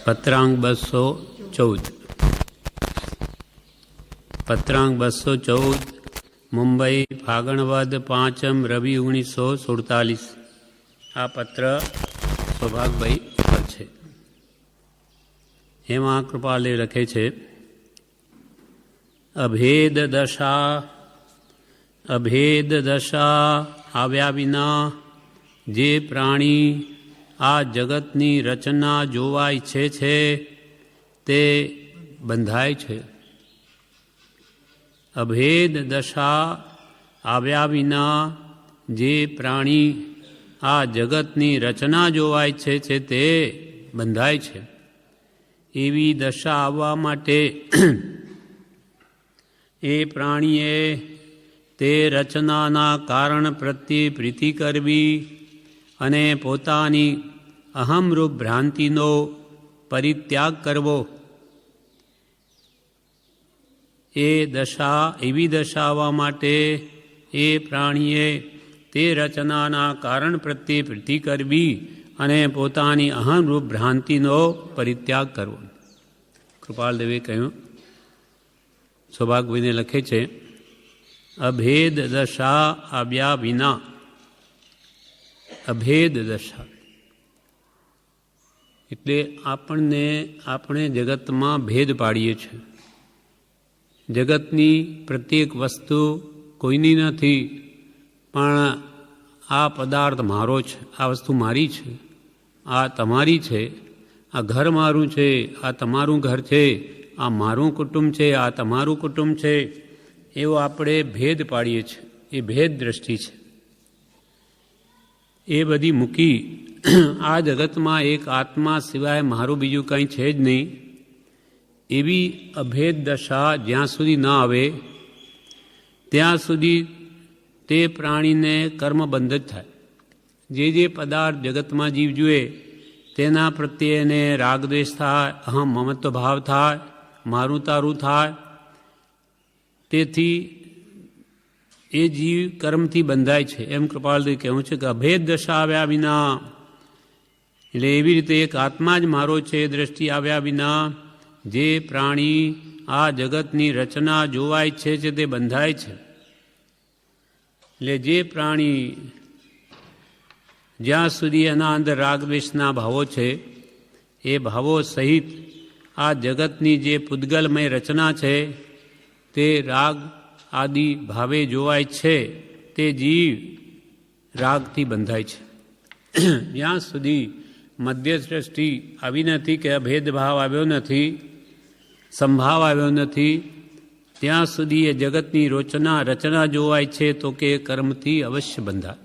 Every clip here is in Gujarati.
પત્રાંક 214 પત્રાંક 214 મુંબઈ ફાગણવદ 5 રવિ 1947। આ પત્ર સૌભાગભાઈ પર છે। એમાં કૃપાલે લખે છે, અભેદ દશા આવ્યા વિના જે પ્રાણી આ જગતની રચના જોવા ઈચ્છે છે તે બંધાય છે। અભેદ દશા આવ્યા વિના જે પ્રાણી આ જગતની રચના જોવા ઈચ્છે છે તે બંધાય છે। એવી દશા આવવા માટે એ પ્રાણીએ તે રચનાના કારણ પ્રત્યે પ્રીતિ કરવી અને પોતાની અહમરૂપ ભ્રાંતિનો પરિત્યાગ કરવો। એવી દશા આવવા માટે એ પ્રાણીએ તે રચનાના કારણ પ્રત્યે પ્રીતિ કરવી અને પોતાની અહમરૂપ ભ્રાંતિનો પરિત્યાગ કરવો। કૃપાલદેવે કહ્યું, સૌભાગભાઈને લખે છે, અભેદ દશા આવ્યા વિના, અભેદ દશા એટલે આપણે જગતમાં ભેદ પાડીએ છીએ। જગતની પ્રત્યેક વસ્તુ કોઈની નથી, પણ આ પદાર્થ મારો છે, આ વસ્તુ મારી છે, આ તમારી છે, આ ઘર મારું છે, આ તમારું ઘર છે, આ મારું કુટુંબ છે, આ તમારું કુટુંબ છે, એવો આપણે ભેદ પાડીએ છીએ। એ ભેદ દ્રષ્ટિ છે। એ બધી મૂકી આ જગતમાં એક આત્મા સિવાય મારું બીજું કંઈ છે જ નહીં, એવી અભેદ દશા જ્યાં સુધી ન આવે ત્યાં સુધી તે પ્રાણીને કર્મબંધ જ થાય। જે પદાર્થ જગતમાં જીવ જુએ તેના પ્રત્યે એને રાગદ્વેષ થાય, અહમ મમત્વ ભાવ થાય, મારું તારું થાય। તેથી એ જીવ કર્મથી બંધાય છે। એમ કૃપાલદેવ કહેવું છે કે અભેદ દશા આવ્યા વિના, એટલે એવી રીતે એક આત્મા જ મારો છે એ દ્રષ્ટિ આવ્યા વિના જે પ્રાણી આ જગતની રચના જોવા ઈચ્છે છે તે બંધાય છે। એટલે જે પ્રાણી જ્યાં સુધી એના અંદર રાગદ્વેષના ભાવો છે એ ભાવો સહિત આ જગતની જે પૂદગલમય રચના છે તે રાગ આદિ ભાવે જોવાય છે તે જીવ રાગથી બંધાય છે। જ્યાં સુધી મધ્ય દ્રષ્ટિ આવી નથી કે અભેદભાવ આવ્યો નથી, સંભાવ આવ્યો નથી, ત્યાં સુધી એ જગતની રચના જોવાય છે તો કે કર્મથી અવશ્ય બંધાય।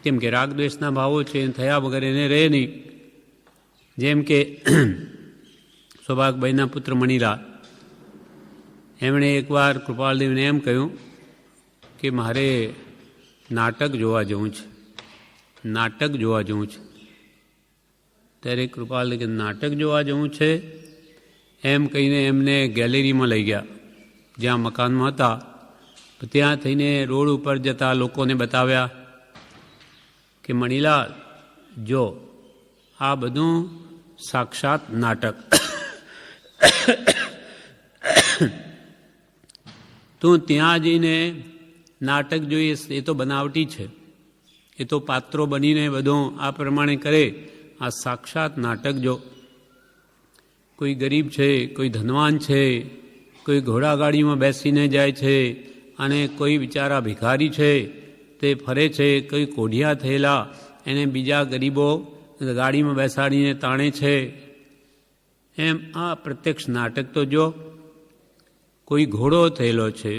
કેમ કે રાગદ્વેષના ભાવો છે એ થયા વગર એને રહે નહીં। જેમ કે સૌભાગભાઈના પુત્ર મણિલાલ, એમણે એકવાર કૃપાલદેવને એમ કહ્યું કે મારે નાટક જોવા જવું છે, નાટક જોવા જવું છે। ત્યારે કૃપાલદેવ કે નાટક જોવા જવું છે એમ કહીને એમને ગેલેરીમાં લઈ ગયા, જ્યાં મકાનમાં હતા। ત્યાં થઈને રોડ ઉપર જતા લોકોને બતાવ્યા કે મણિલાલ જો આ બધું સાક્ષાત નાટક, તું ત્યાં જઈને નાટક જોઈએ એ તો બનાવટી છે, એ તો પાત્રો બનીને બધું આ પ્રમાણે કરે, આ સાક્ષાત નાટક જો। કોઈ ગરીબ છે, કોઈ ધનવાન છે, કોઈ ઘોડાગાડીમાં બેસીને જાય છે અને કોઈ બિચારા ભિખારી છે તે ફરે છે, કોઈ કોઢિયા થયેલા એને બીજા ગરીબો ગાડીમાં બેસાડીને તાણે છે। એમ આ પ્રત્યક્ષ નાટક તો જો। કોઈ ઘોડો થયેલો છે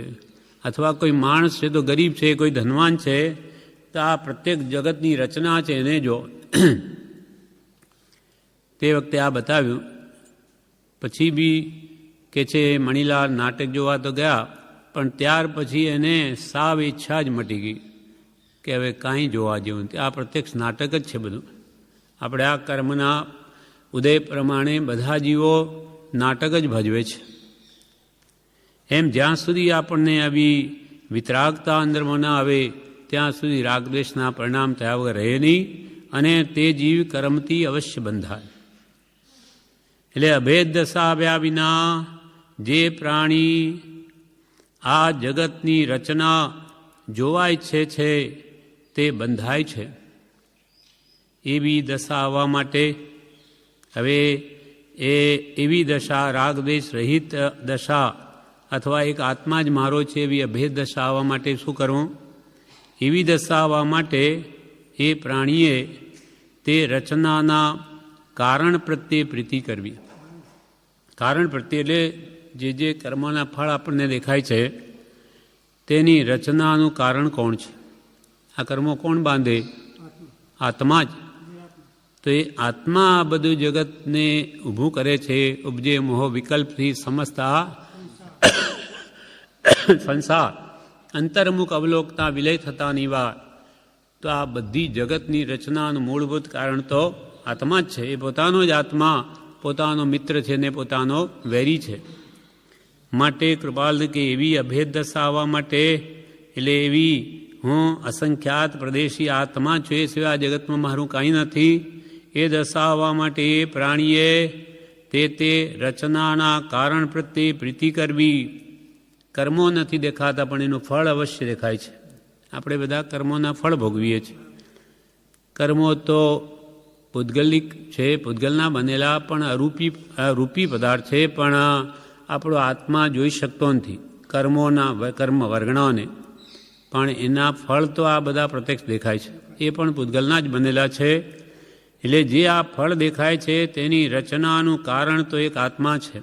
અથવા કોઈ માણસ છે તો ગરીબ છે, કોઈ ધનવાન છે, તો આ પ્રત્યેક જગતની રચના છે એને જો। તે વખતે આ બતાવ્યું। પછી બી કે છે મણિલાલ નાટક જોવા તો ગયા, પણ ત્યાર પછી એને સાવ ઈચ્છા જ મટી ગઈ કે હવે કાંઈ જોવા જેવું નથી, આ પ્રત્યક્ષ નાટક જ છે બધું। આપણે આ કર્મના ઉદય પ્રમાણે બધા જીવો નાટક જ ભજવે છે। એમ જ્યાં સુધી આપણને આવી વિતરાગતા અંદરમાં ના આવે ત્યાં સુધી રાગદ્વેષના પરિણામ થયા વગર રહે નહીં અને તે જીવ કર્મથી અવશ્ય બંધાય। એટલે અભેદ દશા આવ્યા વિના જે પ્રાણી આ જગતની રચના જોવા ઈચ્છે છે તે બંધાય છે. એવી દશા આવવા માટે હવે એવી દશા રાગદ્વેષ રહિત દશા અથવા એક આત્મા જ મારો છે એવી અભેદ દશા આવવા માટે શું કરવું? એવી દશા આવવા માટે એ પ્રાણીએ તે રચનાના કારણ પ્રત્યે પ્રીતિ કરવી. કારણ પ્રત્યે એટલે જે કર્મના ફળ આપણને દેખાય છે તેની રચનાનું કારણ કોણ છે? આ કર્મો કોણ બાંધે? આત્મા જ. તો એ આત્મા આ બધું જગતને ઊભું કરે છે. ઉપજે મોહ વિકલ્પથી સમજતા સંસાર અંતર્મુખ અવલોકતા વિલય થતા નિવાર. તો આ બધી જગતની રચનાનું મૂળભૂત કારણ તો આત્મા જ છે. એ પોતાનો જ આત્મા પોતાનો મિત્ર છે ને પોતાનો વેરી છે. માટે કૃપાલ કે એવી અભેદ દશા આવવા માટે એટલે એવી હું અસંખ્યાત પ્રદેશી આત્મા છું, એ સિવાય જગતમાં મારું કાંઈ નથી. એ દશા આવવા માટે એ પ્રાણીએ તે રચનાના કારણ પ્રત્યે પ્રીતિ કરવી. કર્મો નથી દેખાતા પણ એનું ફળ અવશ્ય દેખાય છે. આપણે બધા કર્મોના ફળ ભોગવીએ છીએ. કર્મો તો પૂતગલિક છે, પૂતગલના બનેલા પણ રૂપી પદાર્થ છે, પણ આપણો આત્મા જોઈ શકતો નથી કર્મ વર્ગણાને. પણ એના ફળ તો આ બધા પ્રત્યક્ષ દેખાય છે. એ પણ પૂતગલના જ બનેલા છે. એટલે જે આ ફળ દેખાય છે તેની રચનાનું કારણ તો એક આત્મા છે.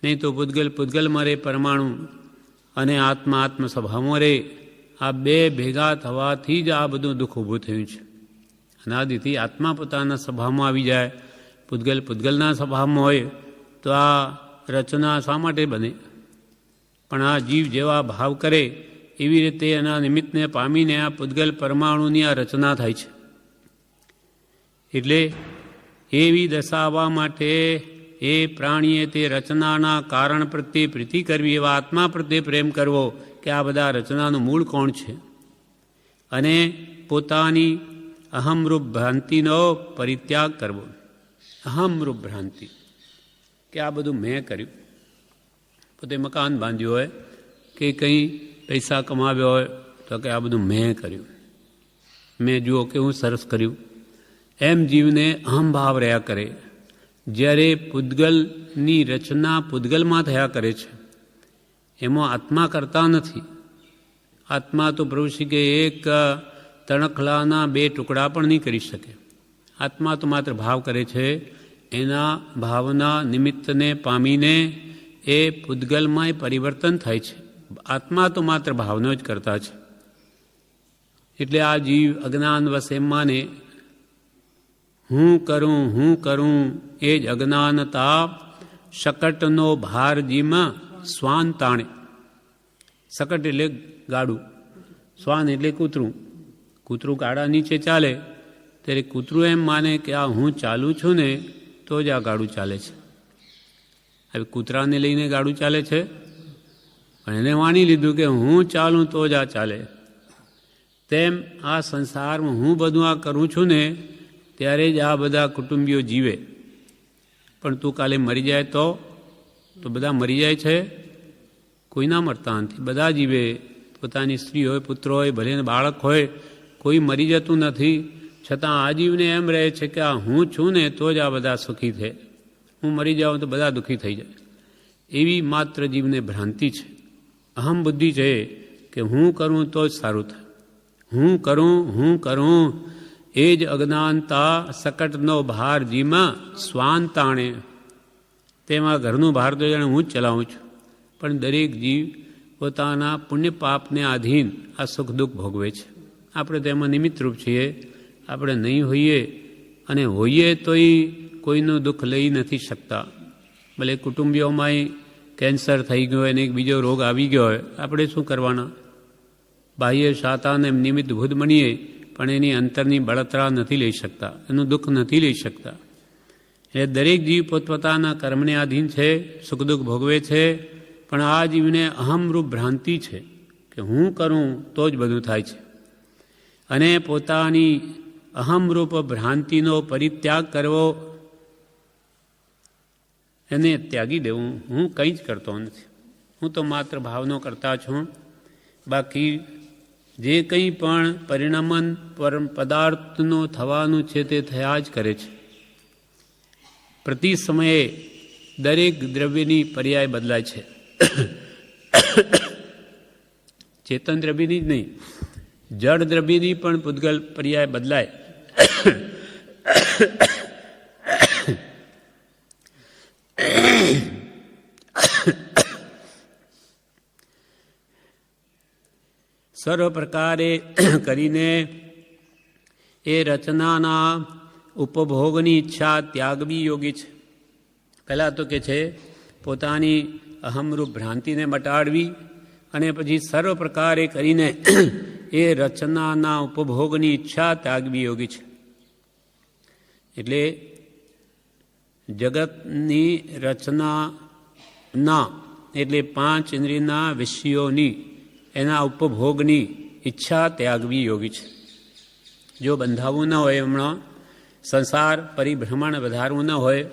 નહીં તો પૂતગલમાં રે પરમાણુ અને આત્મા સ્વભાવમાં રે. આ બે ભેગા થવાથી જ આ બધું દુઃખ ઊભું થયું છે. અનાદિથી આત્મા પોતાના સ્વભાવમાં આવી જાય, પૂતગલના સ્વભાવમાં હોય તો આ રચના શા માટે બને? પણ આ જીવ જેવા ભાવ કરે એવી રીતે એના નિમિત્તને પામીને આ પૂતગલ પરમાણુની આ રચના થાય છે. એટલે એવી દશા આવવા માટે એ પ્રાણીએ તે રચનાના કારણ પ્રત્યે પ્રીતિ કરવી, એવા આત્મા પ્રત્યે પ્રેમ કરવો કે આ બધા રચનાનું મૂળ કોણ છે, અને પોતાની અહમરૂપ ભ્રાંતિનો પરિત્યાગ કરવો. અહમરૂપ ભ્રાંતિ કે આ બધું મેં કર્યું. પોતે મકાન બાંધ્યું હોય કે કંઈ પૈસા કમાવ્યો હોય તો કે આ બધું મેં કર્યું, મેં જુઓ કે હું સરસ કર્યું. એમ જીવને અહમભાવ રહ્યા કરે. જ્યારે પૂતગલની રચના પૂતગલમાં થયા કરે છે, એમાં આત્મા કરતા નથી. આત્મા તો પ્રભુ કે એક તણખલાના બે ટુકડા પણ નહીં કરી શકે. આત્મા તો માત્ર ભાવ કરે છે. એના ભાવના નિમિત્તને પામીને એ પૂતગલમાં પરિવર્તન થાય છે. આત્મા તો માત્ર ભાવનો જ કરતા છે. એટલે આ જીવ અજ્ઞાનવશ એમ માને હું કરું એ જ અજ્ઞાનતા શકટનો ભાર જીમાં શ્વાન તાણે. શકટ એટલે ગાડું, શ્વાન એટલે કૂતરું. કૂતરું ગાડા નીચે ચાલે ત્યારે કૂતરું એમ માને કે આ હું ચાલું છું ને તો જ આ ગાડું ચાલે છે. હવે કૂતરાને લઈને ગાડું ચાલે છે, પણ એને માની લીધું કે હું ચાલું તો જ આ ચાલે. તેમ આ સંસારમાં હું બધું આ કરું છું ને ત્યારે જ આ બધા કુટુંબીઓ જીવે. પણ તું કાલે મરી જાય તો બધા મરી જાય છે? કોઈ ના મરતા નથી, બધા જીવે. પોતાની સ્ત્રી હોય, પુત્ર હોય, ભલે બાળક હોય, કોઈ મરી જતું નથી. છતાં આ જીવને એમ રહે છે કે આ હું છું ને તો જ આ બધા સુખી થાય, હું મરી જાઉં તો બધા દુઃખી થઈ જાય. એવી માત્ર જીવને ભ્રાંતિ છે, અહમ બુદ્ધિ છે કે હું કરું તો જ સારું થાય. હું કરું એ જ અજ્ઞાનતા શકટનો ભાર જીમાં શ્વાન તાણે. તેમાં ઘરનું ભાર તો જાણે હું જ ચલાવું છું. પણ દરેક જીવ પોતાના પુણ્ય પાપને આધીન આ સુખ દુઃખ ભોગવે છે. આપણે તેમાં નિમિત્તરૂપ છીએ. આપણે નહીં હોઈએ અને હોઈએ તોય કોઈનું દુઃખ લઈ નથી શકતા. ભલે કુટુંબીઓમાંય કેન્સર થઈ ગયો હોય અને એક બીજો રોગ આવી ગયો હોય, આપણે શું કરવાના? બાહ્ય શાતાને નિમિત્તભૂત બનીએ પણ એની અંતરની બળતરા નથી લઈ શકતા, એનું દુઃખ નથી લઈ શકતા. એ દરેક જીવ પોતપોતાના કર્મને આધીન છે, સુખ દુઃખ ભોગવે છે. પણ આ જીવને અહમરૂપ ભ્રાંતિ છે કે હું કરું તો જ બધું થાય છે. અને પોતાની અહમરૂપ ભ્રાંતિનો પરિત્યાગ કરવો એને ત્યાગી દેવું. હું કંઈ જ કરતો નથી, હું તો માત્ર ભાવનો કરતા છું. બાકી જે કંઈ પણ પરિણમન પદાર્થનું થવાનું છે તે થયા જ કરે છે. પ્રતિ સમયે દરેક દ્રવ્યની પર્યાય બદલાય છે. ચેતન દ્રવ્યની જ નહીં, જળ દ્રવ્યની પણ પૂતગલ પર્યાય બદલાય. સર્વ પ્રકારે કરીને એ રચનાના ઉપભોગની ઈચ્છા ત્યાગવી યોગી છે. પહેલાં તો કે છે પોતાની અહમરૂપ ભ્રાંતિને મટાડવી, અને પછી સર્વ પ્રકારે કરીને એ રચનાના ઉપભોગની ઈચ્છા ત્યાગવી યોગી છે. એટલે જગતની રચનાના એટલે 5 ઇન્દ્રિયના વિષયોની એના ઉપભોગની ઈચ્છા ત્યાગવી યોગી છે. જો બંધાવવું ન હોય, હમણાં સંસાર પરિભ્રમણ વધારવું ન હોય,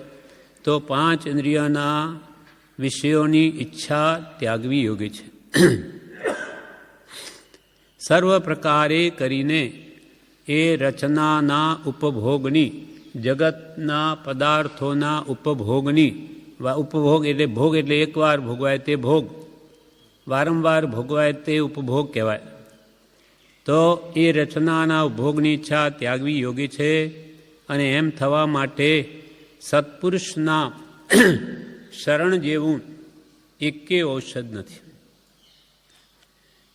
તો 5 ઇન્દ્રિયોના વિષયોની ઈચ્છા ત્યાગવી યોગી છે. સર્વ પ્રકારે કરીને એ રચનાના ઉપભોગની, જગતના પદાર્થોના ઉપભોગની, ઉપભોગ એટલે ભોગ એટલે એકવાર ભોગવાય તે ભોગ, વારંવાર ભોગવાય તે ઉપભોગ કહેવાય. તો એ રચનાના ઉપભોગની ઈચ્છા ત્યાગવી યોગી છે. અને એમ થવા માટે સત્પુરુષના શરણ જેવું એકે ઔષધ નથી.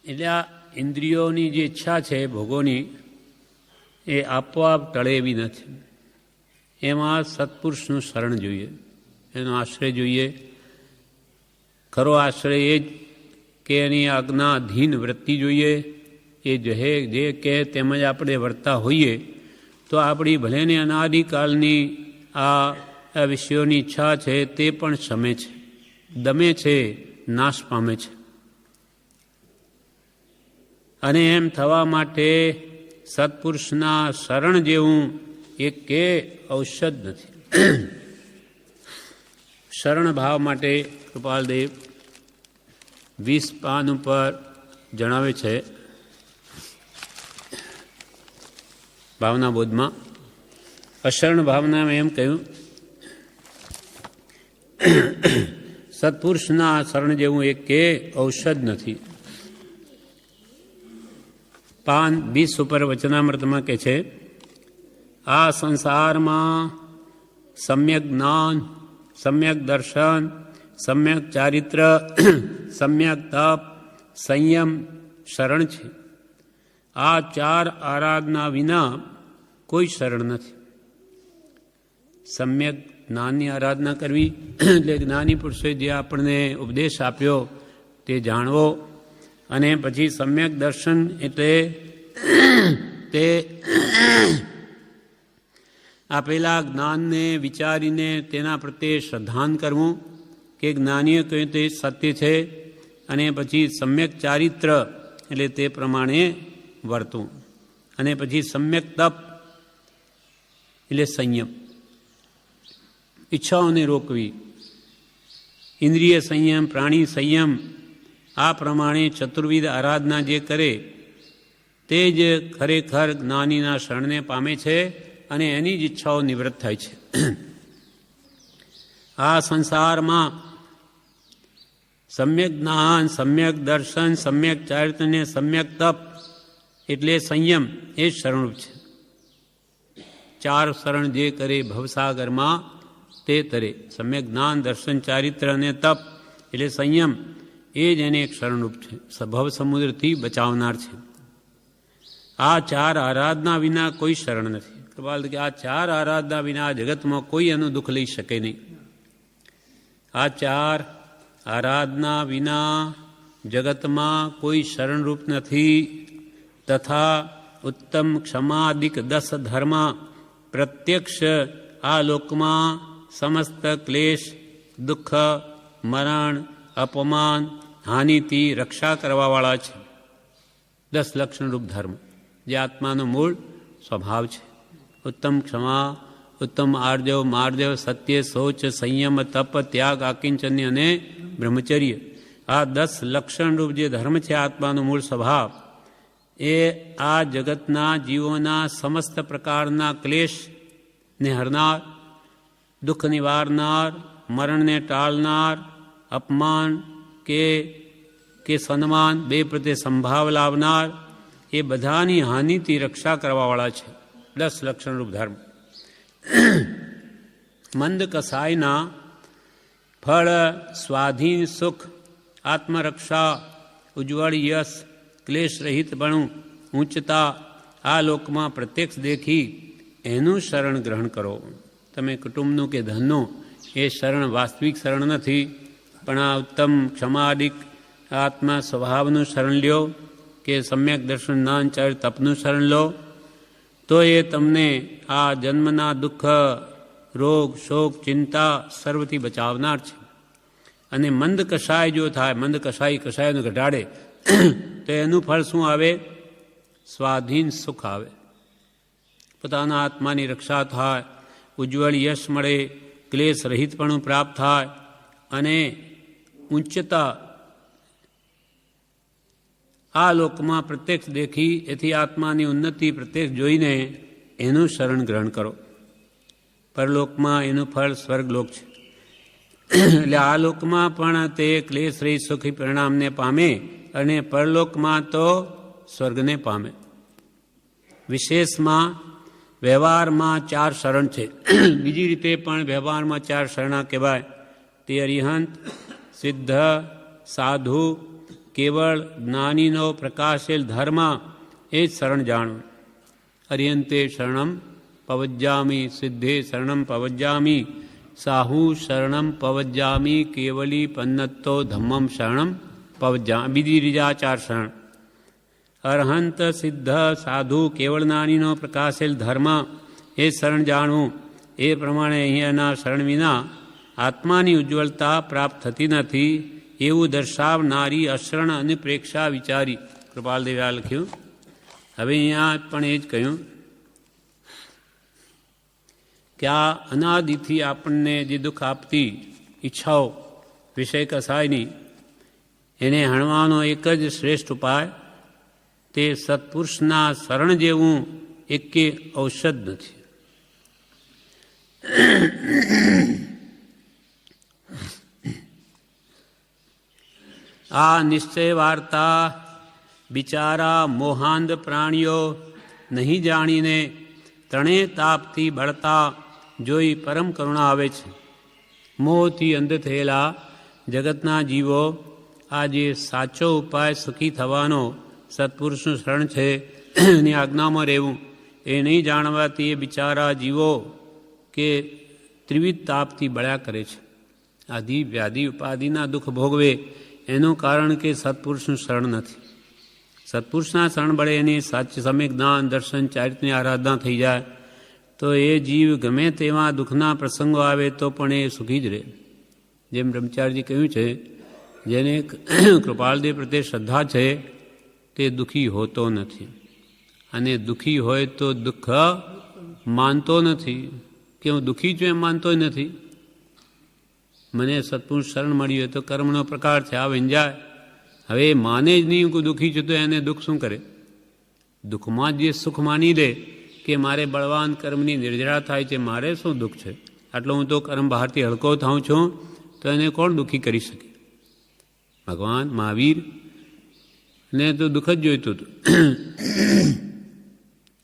એટલે આ ઇન્દ્રિયોની જે ઈચ્છા છે ભોગોની, એ આપોઆપ ટળે એવી નથી. એમાં સત્પુરુષનું શરણ જોઈએ, એનો આશ્રય જોઈએ. ખરો આશ્રય એ જ કે એની આજ્ઞાધીન વૃત્તિ જોઈએ. એ જે કહે તેમજ આપણે વર્તા હોઈએ તો આપણી ભલેને અનાદિકાળની આ વિષયોની ઈચ્છા છે તે પણ શમે છે, દમે છે, નાશ પામે છે. અને એમ થવા માટે સત્પુરુષના શરણ જેવું એકે ઔષધ નથી. શરણ ભાવ માટે કૃપાલદેવ 20 પાન ઉપર જણાવે છે ભાવના બોધમાં. અશરણ ભાવનામાં એમ કહ્યું, સત્પુરુષના શરણ જેવું એકે ઔષધ નથી. પાન 20 ઉપર વચનામૃતમાં કહે છે, આ સંસારમાં સમ્યક જ્ઞાન, સમ્યક દર્શન, સમ્યક ચારિત્ર, સમ્યક તપ, સંયમ શરણ છે. આ 4 આરાધના વિના કોઈ શરણ નથી. સમ્યક જ્ઞાનની આરાધના કરવી એટલે જ્ઞાની પુરુષોએ જે આપણને ઉપદેશ આપ્યો તે જાણવો. અને પછી સમ્યક દર્શન એટલે તે આપેલા જ્ઞાનને વિચારીને તેના પ્રત્યે શ્રદ્ધાન કરવું કે જ્ઞાનીએ કહ્યું તે સત્ય છે. અને પછી સમ્યક ચારિત્ર એટલે તે પ્રમાણે વર્તવું. અને પછી સમ્યક તપ એટલે સંયમ, ઈચ્છાઓને રોકવી, ઇન્દ્રિય સંયમ, પ્રાણી સંયમ. આ પ્રમાણે ચતુર્વિધ આરાધના જે કરે તે જ ખરેખર જ્ઞાનીના શરણને પામે છે અને એની જ ઈચ્છાઓ નિવૃત્ત થાય છે. આ સંસારમાં સમ્યક જ્ઞાન, સમ્યક દર્શન, સમ્યક ચારિત્ર ને સમ્યક તપ એટલે સંયમ એ જ શરણરૂપ છે. 4 શરણ જે કરે ભવસાગરમાં તે તરે. સમ્યક જ્ઞાન, દર્શન, ચારિત્ર અને તપ એટલે સંયમ એ જ એને એક શરણરૂપ છે, ભવ સમુદ્રથી બચાવનાર છે. આ 4 આરાધના વિના કોઈ શરણ નથી. કૃપાલ કે આ 4 આરાધના વિના જગતમાં કોઈ એનું દુઃખ લઈ શકે નહીં. આ 4 આરાધના વિના જગતમાં કોઈ શરણરૂપ નથી. તથા ઉત્તમ ક્ષમાદિક 10 ધર્મ પ્રત્યક્ષ આ લોકમાં સમસ્ત ક્લેશ, દુઃખ, મરણ, અપમાન, હાનિથી રક્ષા કરવાવાળા છે. 10 લક્ષણરૂપ ધર્મ જે આત્માનો મૂળ સ્વભાવ છે. ઉત્તમ ક્ષમા, ઉત્તમ આર્જવ માર્જવ સત્ય શૌચ સંયમ તપ ત્યાગ આકિંચન્ય અને બ્રહ્મચર્ય આ 10 લક્ષણરૂપ જે ધર્મ છે આત્માનો મૂળ સ્વભાવ એ આ જગતના જીવોના સમસ્ત પ્રકારના ક્લેશને હરનાર, દુઃખ નિવારનાર, મરણને ટાળનાર, અપમાન કે સન્માન બે પ્રત્યે સંભાવ લાવનાર એ બધાની હાનિથી રક્ષા કરવાવાળા છે 10 લક્ષણરૂપ ધર્મ. મંદ કસાયના ફળ સ્વાધીન સુખ, આત્મરક્ષા, ઉજ્જવળ યશ, ક્લેશ રહિતપણું, ઊંચતા આ લોકમાં પ્રત્યક્ષ દેખી એનું શરણ ગ્રહણ કરો. તમે કુટુંબનું કે ધનનું એ શરણ વાસ્તવિક શરણ નથી, પણ આ ઉત્તમ ક્ષમાદિક આત્મા સ્વભાવનું શરણ લ્યો કે સમ્યક દર્શન જ્ઞાન ચાર તપનું શરણ લો તો એ તમને આ જન્મના દુઃખ, રોગ, શોક, ચિંતા સર્વથી બચાવનાર છે. અને મંદ કષાય જો થાય, મંદ કષાયને ઘટાડે તો એનું ફળ શું આવે? સ્વાધીન સુખ આવે, પોતાના આત્માની રક્ષા થાય, ઉજ્જવળ યશ મળે, ક્લેશ રહિતપણું પ્રાપ્ત થાય અને ઊંચતા આ લોકમાં પ્રત્યક્ષ દેખી એથી આત્માની ઉન્નતિ પ્રત્યક્ષ જોઈને એનું શરણ ગ્રહણ કરો. પરલોકમાં એનું ફળ સ્વર્ગલોક છે. એટલે આ લોકમાં પણ તે ક્લેશ રહિત સુખી પરિણામને પામે અને પરલોકમાં તો સ્વર્ગને પામે. વિશેષમાં વ્યવહારમાં 4 શરણ છે. બીજી રીતે પણ વ્યવહારમાં 4 શરણા કહેવાય. તે અરિહંત, સિદ્ધ, સાધુ, કેવળ જ્ઞાનીનો પ્રકાશેલ ધર્મ એ જ શરણ જાણવું. અરિહંતે શરણમ પવજ્જામી, સિદ્ધે શરણમ પવજ્જામી, સાહુ શરણમ પવજ્જામી, કેવલી પન્નત્તો ધમ્મમ શરણમ પવજ્જામી. બીજી રીજા 4 શરણ. અરહંત, સિદ્ધ, સાધુ, કેવળ જ્ઞાનીનો પ્રકાશેલ ધર્મ એ શરણ જાણવું. એ પ્રમાણે અહીંયાના શરણ વિના આત્માની ઉજ્જવળતા પ્રાપ્ત થતી નથી એવું દર્શાવનારી અશરણ અને પ્રેક્ષા વિચારી કૃપાલદેવે આ લખ્યું. હવે અહીંયા પણ એ જ કહ્યું કે આ અનાદિથી આપણને જે દુઃખ આપતી ઈચ્છાઓ વિષય કસાયની એને હણવાનો એક જ શ્રેષ્ઠ ઉપાય તે સત્પુરુષના શરણ જેવું એકે ઔષધ નથી. આ નિશ્ચય વાર્તા બિચારા મોહાંધ પ્રાણીઓ નહીં જાણીને ત્રણેય તાપથી બળતા જોઈ પરમ કરુણા આવે છે. મોહથી અંધ થયેલા જગતના જીવો આ જે સાચો ઉપાય સુખી થવાનો સત્પુરુષનું શરણ છે એની આજ્ઞામાં રહેવું એ નહીં જાણવાથી એ બિચારા જીવો કે ત્રિવિધ તાપથી બળ્યા કરે છે. આદિ વ્યાધિ ઉપાધિના દુઃખ ભોગવે એનું કારણ કે સત્પુરુષનું શરણ નથી. સત્પુરુષના શરણ બળે એની સાચી સમ્યક જ્ઞાન દર્શન ચારિત્રની આરાધના થઈ જાય તો એ જીવ ગમે તેવા દુઃખના પ્રસંગો આવે તો પણ એ સુખી જ રહે. જેમ બ્રહ્મચારીજી કહ્યું છે, જેને કૃપાલદેવ પ્રત્યે શ્રદ્ધા છે તે દુઃખી હોતો નથી, અને દુઃખી હોય તો દુઃખ માનતો નથી કે હું દુઃખી છું એમ માનતો નથી. મને સત્પુરુષ શરણ મળ્યું હોય તો કર્મનો પ્રકાર છે, આવે જાય. હવે માને જ નહીં હું દુઃખી છું તો એને દુઃખ શું કરે? દુઃખમાં જ જે સુખ માની લે કે મારે બળવાન કર્મની નિર્જરા થાય છે, મારે શું દુઃખ છે, આટલો હું તો કર્મ બહારથી હલકો થાઉં છું, તો એને કોણ દુઃખી કરી શકે? ભગવાન મહાવીર ને તો દુઃખ જ જોઈતું હતું.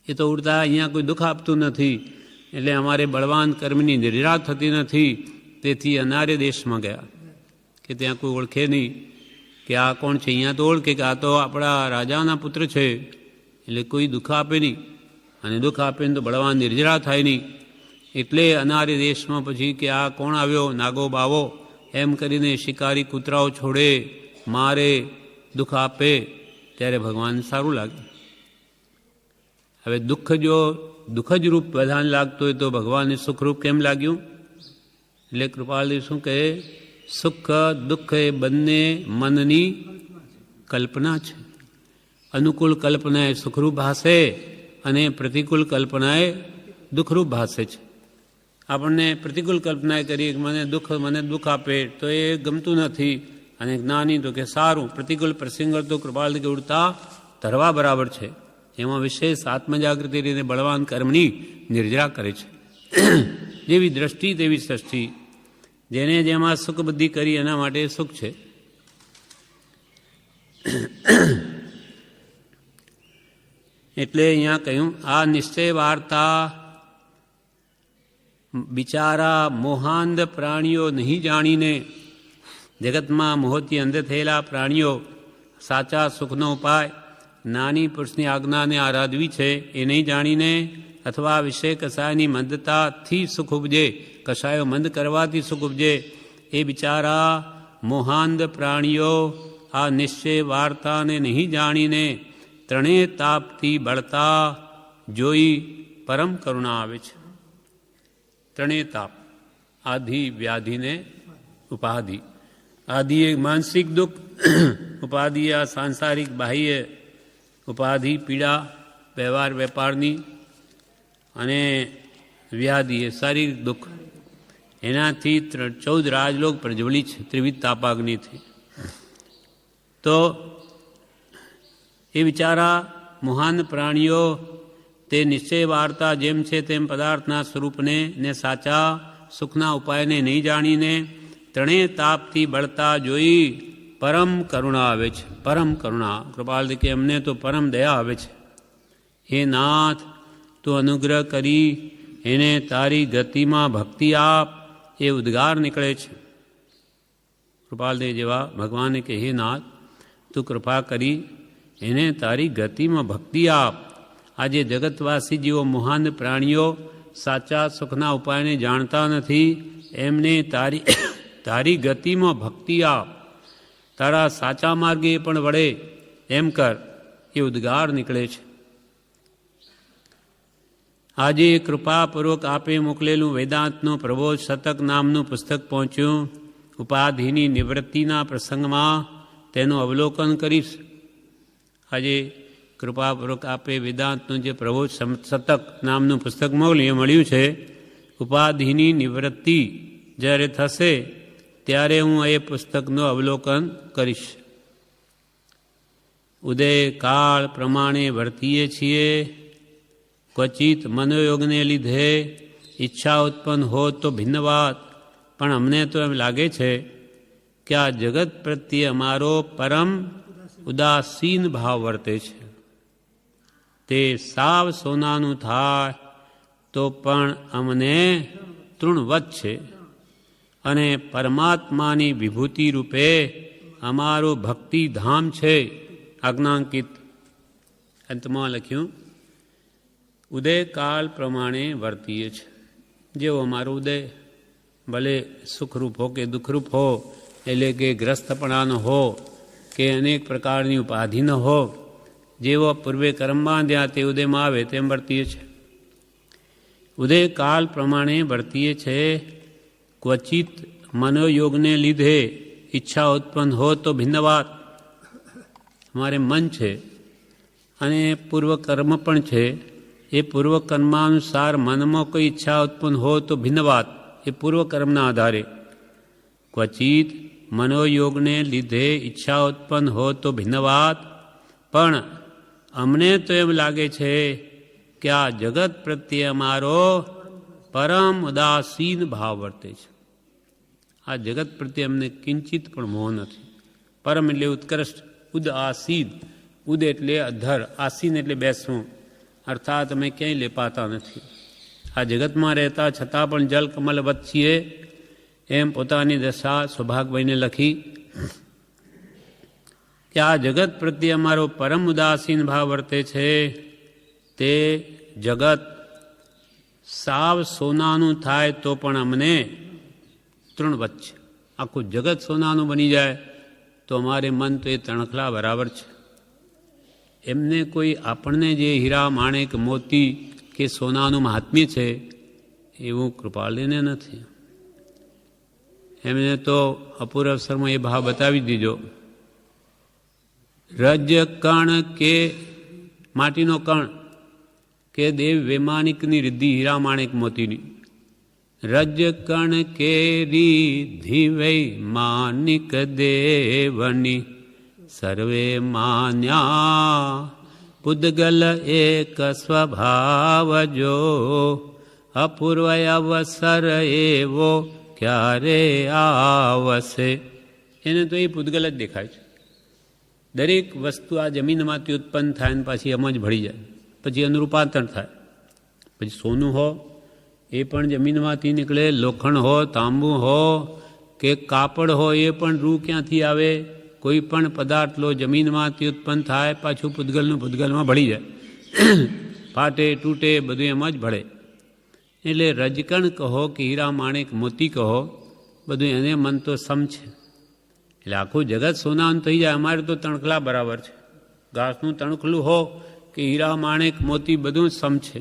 એ તો ઉડતા અહીંયા કોઈ દુઃખ આપતું નથી, એટલે અમારે બળવાન કર્મની નિર્જરા થતી નથી, તેથી અનાર્ય દેશમાં ગયા કે ત્યાં કોઈ ઓળખે નહીં કે આ કોણ છે. અહીંયા તો ઓળખે કે આ તો આપણા રાજાના પુત્ર છે, એટલે કોઈ દુઃખ આપે નહીં, અને દુઃખ આપે ને તો બળવાન નિર્જરા થાય નહીં. એટલે અનાર્ય દેશમાં પછી કે આ કોણ આવ્યો નાગો બાવો એમ કરીને શિકારી કૂતરાઓ છોડે, મારે, દુઃખ આપે, ત્યારે ભગવાનને સારું લાગે. હવે દુઃખ જો દુઃખ જ રૂપ બધાને લાગતું હોય તો ભગવાનને સુખરૂપ કેમ લાગ્યું? એટલે કૃપાલદેવ શું કહે? સુખ દુઃખ એ બંને મનની કલ્પના છે. અનુકૂળ કલ્પના એ સુખરૂપ ભાષે અને પ્રતિકૂળ કલ્પના એ દુઃખરૂપ ભાષે છે. આપણને પ્રતિકૂળ કલ્પના કરીએ કે મને દુઃખ આપે તો એ ગમતું નથી, અને જ્ઞાની તો કે સારું, પ્રતિકૂળ પ્રસંગો તો કૃપાળથી કે ઉડતા ધરવા બરાબર છે. એમાં વિશેષ આત્મજાગૃતિ રીતે બળવાન કર્મની નિર્જરા કરે છે. જેવી દ્રષ્ટિ તેવી સૃષ્ટિ, જેને જેમાં સુખ બુદ્ધિ કરી એના માટે સુખ છે. એટલે અહીંયા કહ્યું, આ નિશ્ચય વાર્તા બિચારા મોહાંધ પ્રાણીઓ નહીં જાણીને, જગતમાં મોહથી અંધ થયેલા પ્રાણીઓ સાચા સુખનો ઉપાય નાની પુરુષની આજ્ઞાને આરાધવી છે એ નહીં જાણીને, અથવા વિષય કસાયની મંદતાથી સુખ ઉપજે, કસાયો મંદ કરવાથી સુખ ઉપજે, એ બિચારા મોહાંધ પ્રાણીઓ આ નિશ્ચય વાર્તાને નહીં જાણીને ત્રણેય તાપથી બળતા જોઈ પરમ કરુણા આવે છે. ત્રણેય તાપ, આધિ, વ્યાધિને ઉપાધિ. આદિ એ માનસિક દુઃખ, ઉપાધિ આ સાંસારિક બાહ્ય ઉપાધિ પીડા વ્યવહાર વેપારની, અને વ્યાધિ એ શારીરિક દુઃખ. એનાથી 14 રાજલોક પ્રજ્વલિત છે ત્રિવિધ તાપાગ્નિથી. તો એ બિચારા મહાન પ્રાણીઓ તે નિશ્ચય વાર્તા જેમ છે તેમ પદાર્થના સ્વરૂપને ને સાચા સુખના ઉપાયને નહીં જાણીને ત્રણેય તાપથી બળતા જોઈ પરમ કરુણા આવે છે. પરમ કરુણા, કૃપાલથી કે અમને તો પરમ દયા આવે છે. હે નાથ, તું અનુગ્રહ કરી એને તારી ગતિમાં ભક્તિ આપ, એ ઉદ્ગાર નીકળે છે. કૃપાલદેવ જેવા ભગવાને કે હે નાથ, તું કૃપા કરી એને તારી ગતિમાં ભક્તિ આપ. આજે જગતવાસી જેવો મહાન પ્રાણીઓ સાચા સુખના ઉપાયને જાણતા નથી, એમને તારી ગતિમાં ભક્તિ આપ, તારા સાચા માર્ગે પણ વળે એમ કર, એ ઉદ્ગાર નીકળે છે. આજે કૃપાપૂર્વક આપે મોકલેલું વેદાંતનું પ્રબોધ શતક નામનું પુસ્તક પહોંચ્યું. ઉપાધિની નિવૃત્તિના પ્રસંગમાં તેનું અવલોકન કરીશ. આજે કૃપાપૂર્વક આપે વેદાંતનું જે પ્રબોધ શતક નામનું પુસ્તક મળ્યું છે, ઉપાધિની નિવૃત્તિ જ્યારે થશે ત્યારે હું એ પુસ્તકનું અવલોકન કરીશ. ઉદય કાળ પ્રમાણે વર્તીએ છીએ. ક્વચિત મનોયોગને લીધે ઈચ્છા ઉત્પન્ન હો તો ભિન્ન વાત, પણ અમને તો એમ લાગે છે કે આ જગત પ્રત્યે અમારો પરમ ઉદાસીન ભાવ વર્તે છે. તે સાવ સોનાનું થાય તો પણ અમને તૃણવત છે, અને પરમાત્માની વિભૂતિ રૂપે અમારું ભક્તિધામ છે આજ્ઞાંકિત. અંતમાં લખ્યું, ઉદયકાળ પ્રમાણે વર્તીએ છે. જેવો અમારો ઉદય ભલે સુખરૂપ હો કે દુઃખરૂપ હો, એટલે કે ગ્રસ્તપણાનો હો કે અનેક પ્રકારની ઉપાધિનો હો, જેવો પૂર્વે કર્મ બાંધ્યા તે ઉદયમાં આવે તેમ વર્તીએ છે. ઉદયકાળ પ્રમાણે વર્તીએ છે. ક્વચિત મનોયોગને લીધે ઈચ્છા ઉત્પન્ન હો તો ભિન્ન વાત. અમારે મન છે અને પૂર્વકર્મ પણ છે. એ પૂર્વકર્માનુસાર મનમાં કોઈ ઈચ્છા ઉત્પન્ન હો તો ભિન્ન વાત, એ પૂર્વકર્મના આધારે. ક્વચિત મનોયોગને લીધે ઈચ્છા ઉત્પન્ન હો તો ભિન્ન વાત, પણ અમને તો એમ લાગે છે કે આ જગત પ્રત્યે અમારો પરમ ઉદાસીન ભાવ વર્તે છે. આ જગત પ્રત્યે અમને કિંચિત પણ મોહ નથી. પરમ એટલે ઉત્કૃષ્ટ, ઉદાસીન. ઉદ એટલે અધર, આસીન એટલે બેસવું, અર્થાત અમે ક્યાંય લેપાતા નથી. આ જગતમાં રહેતા છતાં પણ જલ કમલવત છીએ એમ પોતાની દશા સૌભાગભાઈને લખી કે આ જગત પ્રત્યે અમારો પરમ ઉદાસીન ભાવ વર્તે છે. તે જગત સાવ સોનાનું થાય તો પણ અમને તૃણવત છે. આખું જગત સોનાનું બની જાય તો અમારે મન તો એ તણખલા બરાબર છે. એમને કોઈ આપણને જે હીરા માણેક મોતી કે સોનાનું મહાત્મ્ય છે એવું કૃપાળને નથી. એમને તો અપૂર્વ અવસરમાં એ ભાવ બતાવી દીધો. રજ કણ કે માટીનો કણ કે દેવ વૈમાનિકની રિદ્ધિ હીરા માણેક મોતીની, રજકણ કેરી ધીવૈ માનિક દેવની સર્વે માન્યા પુદ્ગલ એક સ્વભાવ જો અપૂર્વ અવસર એવો ક્યારે આવશે. એને તો એ પૂતગલ જ દેખાય છે. દરેક વસ્તુ આ જમીનમાંથી ઉત્પન્ન થાય ને પાછી એમ જ ભળી જાય, પછી એનું રૂપાંતર થાય. પછી સોનું હો એ પણ જમીનમાંથી નીકળે, લોખંડ હો, તાંબુ હો કે કાપડ હો એ પણ રૂ ક્યાંથી આવે? કોઈ પણ પદાર્થ લો જમીનમાંથી ઉત્પન્ન થાય, પાછું પૂતગલનું પૂતગલમાં ભળી જાય, ફાટે તૂટે બધું એમ જ ભળે. એટલે રજકણ કહો કે હીરા માણેક મોતી કહો, બધું એને મન તો સમ છે. એટલે આખું જગત સોનાનું થઈ જાય. અમારે તો તણખલા બરાબર છે. ઘાસનું તણખલું હો કે હીરા માણેક મોતી બધું સમ છે.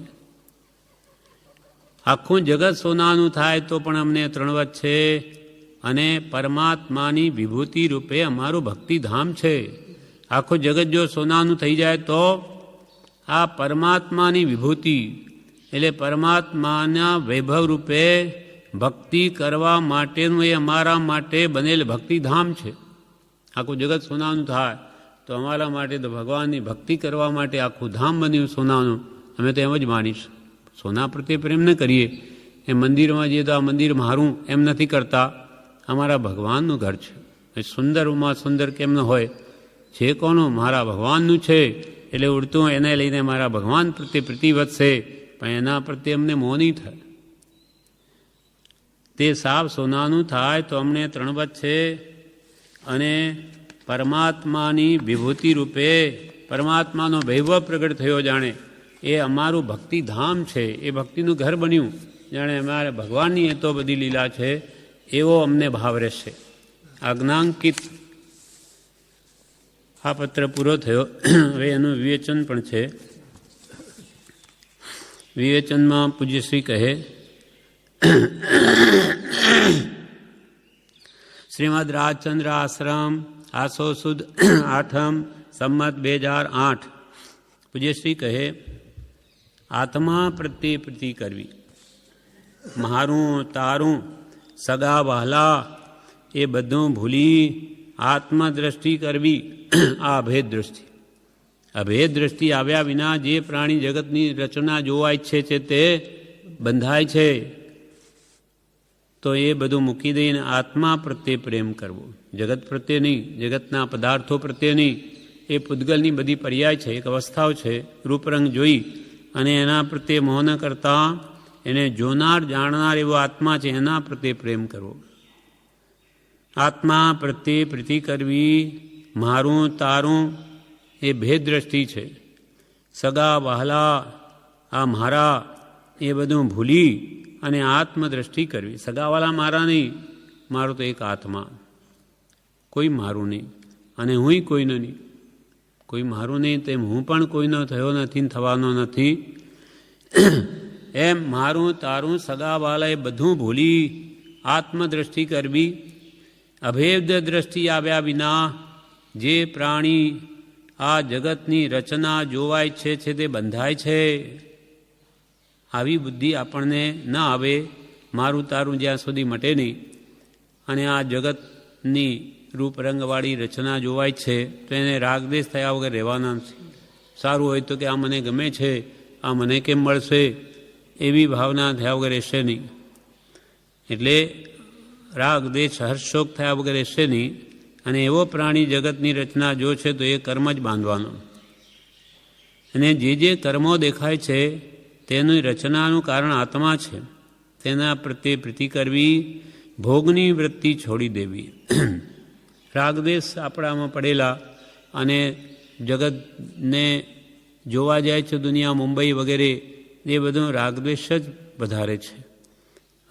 આખું જગત સોનાનું થાય તો પણ અમને ત્રણવત છે. અને પરમાત્માની વિભૂતિ રૂપે અમારું ભક્તિધામ છે. આખું જગત જો સોનાનું થઈ જાય તો આ પરમાત્માની વિભૂતિ એટલે પરમાત્માના વૈભવ રૂપે ભક્તિ કરવા માટેનું એ અમારા માટે બનેલ ભક્તિધામ છે. આખું જગત સોનાનું થાય તો અમારા માટે તો ભગવાનની ભક્તિ કરવા માટે આખું ધામ બન્યું સોનાનું. અમે તો એમ જ માનીશું. સોના પ્રત્યે પ્રેમ ન કરીએ. એ મંદિરમાં જઈએ તો આ મંદિર મારું એમ નથી કરતા, અમારા ભગવાનનું ઘર છે. એ સુંદરમાં સુંદર કેમ ન હોય? જે કોનું મારા ભગવાનનું છે એટલે ઉડતું એને લઈને મારા ભગવાન પ્રત્યે પ્રીતિ વધશે, પણ એના પ્રત્યે અમને મોહ નહીં થાય. તે સાવ સોનાનું થાય તો અમને ત્રણવત છે. અને પરમાત્માની વિભૂતિ રૂપે પરમાત્માનો વૈભવ પ્રગટ થયો જાણે એ અમારું ભક્તિધામ છે. એ ભક્તિનું ઘર બન્યું જાણે અમારે ભગવાનની એ તો બધી લીલા છે એવો અમને ભાવ રહેશે. આજ્ઞાંકિત આ પત્ર પૂરો થયો. હવે એનું વિવેચન પણ છે. વિવેચનમાં પૂજ્યશ્રી કહે, શ્રીમદ રાજચંદ્ર આશ્રમ આસો સુદ 8મ સંમત 2008. પૂજ્યશ્રી કહે, આત્મા પ્રત્યે પ્રીતિ કરવી, મારું તારું સગા વહાલા એ બધું ભૂલી આત્મદ્રષ્ટિ કરવી. આ અભેદ દ્રષ્ટિ. અભેદ દ્રષ્ટિ આવ્યા વિના જે પ્રાણી જગતની રચના જોવા ઈચ્છે છે તે બંધાય છે. તો એ બધું મૂકી દઈને આત્મા પ્રત્યે પ્રેમ કરવો, જગત પ્રત્યે નહીં, જગતના પદાર્થો પ્રત્યે નહીં. એ પૂતગલની બધી પર્યાય છે, એક અવસ્થાઓ છે. રૂપરંગ જોઈ અને એના પ્રત્યે મોહ ન કરતા એને જોનાર જાણનાર એવો આત્મા છે એના પ્રત્યે પ્રેમ કરવો. આત્મા પ્રત્યે પ્રીતિ કરવી, મારું તારું એ ભેદ દ્રષ્ટિ છે. સગા વહાલા આ મારા એ બધું ભૂલી અને આત્મદ્રષ્ટિ કરવી. સગાવાલા મારા નહીં, મારું તો એક આત્મા, કોઈ મારું નહીં અને હુંય કોઈનો નહીં. કોઈ મારું નહીં તેમ હું પણ કોઈનો થયો નથી ને થવાનો નથી. એમ મારું તારું સગાવાલા એ બધું ભૂલી આત્મદ્રષ્ટિ કરવી. અભેદ દ્રષ્ટિ આવ્યા વિના જે પ્રાણી આ જગતની રચના જોવા ઈચ્છે છે તે બંધાય છે. આવી બુદ્ધિ આપણને ન આવે, મારું તારું જ્યાં સુધી મટે નહીં અને આ જગતની રૂપરંગવાળી રચના જોવાય છે તો એને રાગદેશ થયા વગર રહેવાના નથી. સારું હોય તો કે આ મને ગમે છે, આ મને કેમ મળશે એવી ભાવના થયા વગર રહેશે નહીં. એટલે રાગદેશ હર્ષશોક થયા વગર રહેશે નહીં. અને એવો પ્રાણી જગતની રચના જો છે તો એ કર્મ જ બાંધવાનો. અને જે જે કર્મો દેખાય છે તેની રચનાનું કારણ આત્મા છે. તેના પ્રત્યે પ્રીતિ કરવી, ભોગની વૃત્તિ છોડી દેવી. રાગદેશ આપણામાં પડેલા અને જગતને જોવા જાય છે દુનિયા, મુંબઈ વગેરે, એ બધું રાગદ્વેષ જ વધારે છે.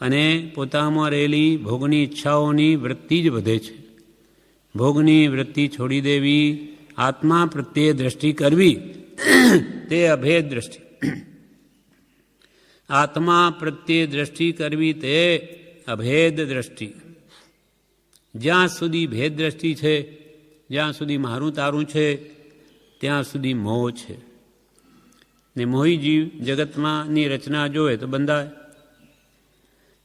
અને પોતામાં રહેલી ભોગની ઈચ્છાઓની વૃત્તિ જ વધે છે. ભોગની વૃત્તિ છોડી દેવી, આત્મા પ્રત્યે દ્રષ્ટિ કરવી, તે અભેદ દ્રષ્ટિ. આત્મા પ્રત્યે દ્રષ્ટિ કરવી તે અભેદ દ્રષ્ટિ. જ્યાં સુધી ભેદ દ્રષ્ટિ છે, જ્યાં સુધી મારું તારું છે, ત્યાં સુધી મોહ છે. ને મોહી જીવ જગતમાંની રચના જોવે તો બંધાય.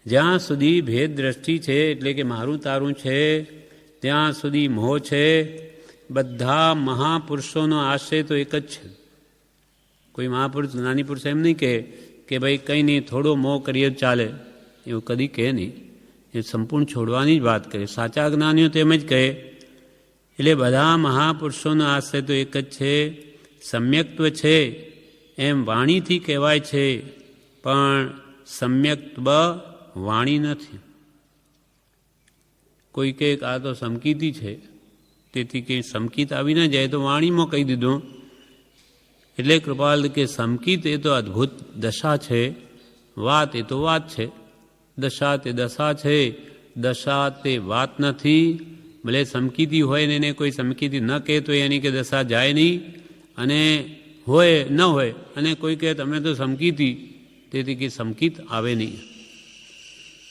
જ્યાં સુધી ભેદ દ્રષ્ટિ છે, એટલે કે મારું તારું છે, ત્યાં સુધી મોહ છે. બધા મહાપુરુષોનો આશય તો એક જ છે. કોઈ મહાપુરુષ નાની પુરુષ એમ નહીં કે ભાઈ કંઈ નહીં, થોડો મોહ કરીએ ચાલે, એવું કદી કહે નહીં. એ સંપૂર્ણ છોડવાની જ વાત કરે. સાચા જ્ઞાનીઓ તો એમ જ કહે. એટલે બધા મહાપુરુષોનો આશય તો એક જ છે. સમ્યક્ત્વ છે એમ વાણીથી કહેવાય છે, પણ સમ્યક્ત્વ વાણી નથી. કોઈ કહે આ તો સમકીતી છે, તેથી કંઈ સમકીત આવી ન જાય તો વાણીમાં કહી દીધું. એટલે કૃપાલ કે સમકીત એ તો અદ્ભુત દશા છે, વાત એ તો વાત છે. દશા તે દશા છે, દશા તે વાત નથી. ભલે સમકીતી હોય ને એને કોઈ સમકીતી ન કહે તો એની કે દશા જાય નહીં, અને હોય ન હોય અને કોઈ કહે તમે તો સમકીતી, તેથી કે સમકીત આવે નહીં.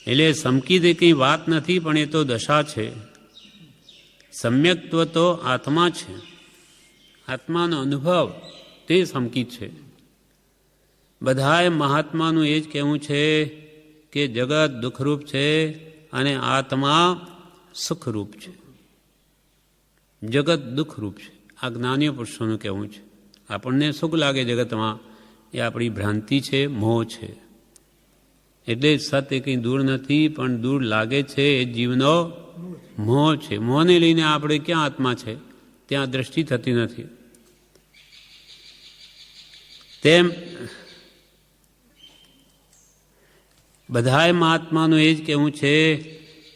એટલે સમકીત એ કંઈ વાત નથી, પણ એ તો દશા છે. સમ્યક્ત્વ તો આત્મા છે. આત્માનો અનુભવ તે સમકીત છે. બધાએ મહાત્માનું એ જ કહેવું છે કે જગત દુઃખરૂપ છે અને આત્મા સુખરૂપ છે. જગત દુઃખરૂપ છે, આ જ્ઞાનીય પુરુષોનું કહેવું છે. આપણને સુખ લાગે જગતમાં, એ આપણી ભ્રાંતિ છે, મોહ છે. એટલે સત્ય કંઈ દૂર નથી, પણ દૂર લાગે છે એ જીવનો મોહ છે. મોહને લઈને આપણે ક્યાં આત્મા છે ત્યાં દ્રષ્ટિ થતી નથી. તેમ બધાએ મહાત્માનું એ જ કહેવું છે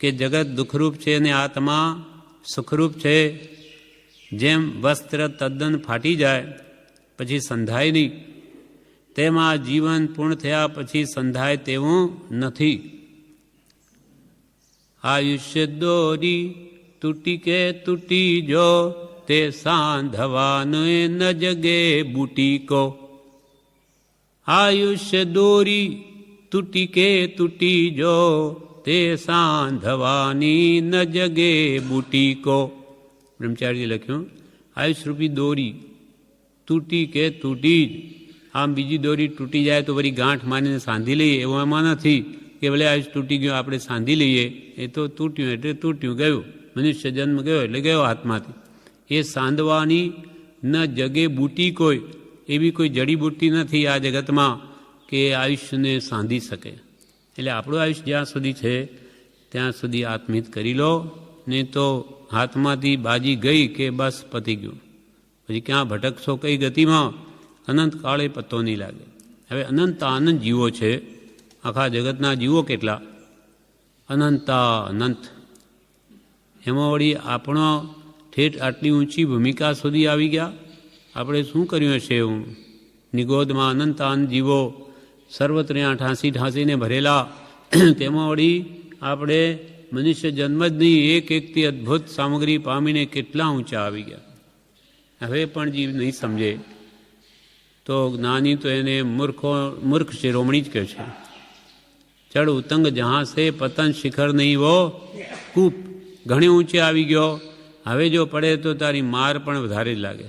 કે જગત દુઃખરૂપ છે અને આત્મા સુખરૂપ છે. જેમ વસ્ત્ર તદ્દન ફાટી જાય પછી સંધાય નહીં, તેમાં જીવન પૂર્ણ થયા પછી સંધાય તેવું નથી. આયુષ્ય દોરી તૂટી કે તૂટી જો, તે સાંધવાનો ન જગે બુટી કો. આયુષ્ય દોરી તૂટી કે તૂટી જો, તે સાંધવાની ન જગે બુટી કો. બ્રહ્મચારી લખ્યું, આયુષરૂપી દોરી તૂટી કે તૂટી જ. આમ બીજી દોરી તૂટી જાય તો વળી ગાંઠ માનીને સાંધી લઈએ, એવું એમાં નથી કે ભલે આયુષ તૂટી ગયું આપણે સાંધી લઈએ. એ તો તૂટ્યું એટલે તૂટ્યું, ગયું. મનુષ્ય જન્મ ગયો એટલે ગયો હાથમાંથી. એ સાંધવાની ન જગે બૂટી કોઈ, એવી કોઈ જડીબૂટી નથી આ જગતમાં કે આયુષ્યને સાંધી શકે. એટલે આપણું આયુષ્ય જ્યાં સુધી છે ત્યાં સુધી આત્મહિત કરી લો, નહીં તો હાથમાંથી બાજી ગઈ કે બસ પતી ગયું. પછી ક્યાં ભટકશો કઈ ગતિમાં, અનંત કાળે પત્તો નહીં લાગે. હવે અનંત આનંદ જીવો છે. આખા જગતના જીવો કેટલા અનંતા અનંત. એમાં વળી આપણો ઠેઠ આટલી ઊંચી ભૂમિકા સુધી આવી ગયા. આપણે શું કર્યું હશે એવું? નિગોદમાં અનંત આનંદ જીવો સર્વત્ર ઠાંસીને ભરેલા. તેમાં વળી આપણે મનુષ્ય જન્મ જ નહીં, એક એકથી અદ્ભુત સામગ્રી પામીને કેટલા ઊંચા આવી ગયા. હવે પણ જીવ નહીં સમજે તો જ્ઞાની તો એને મૂર્ખ શિરોમણી જ કહે છે. ચડ ઉતંગ જહાં સે પતન શિખર નહીં વો કૂપ. ઘણી ઊંચે આવી ગયો, હવે જો પડે તો તારી માર પણ વધારે જ લાગે.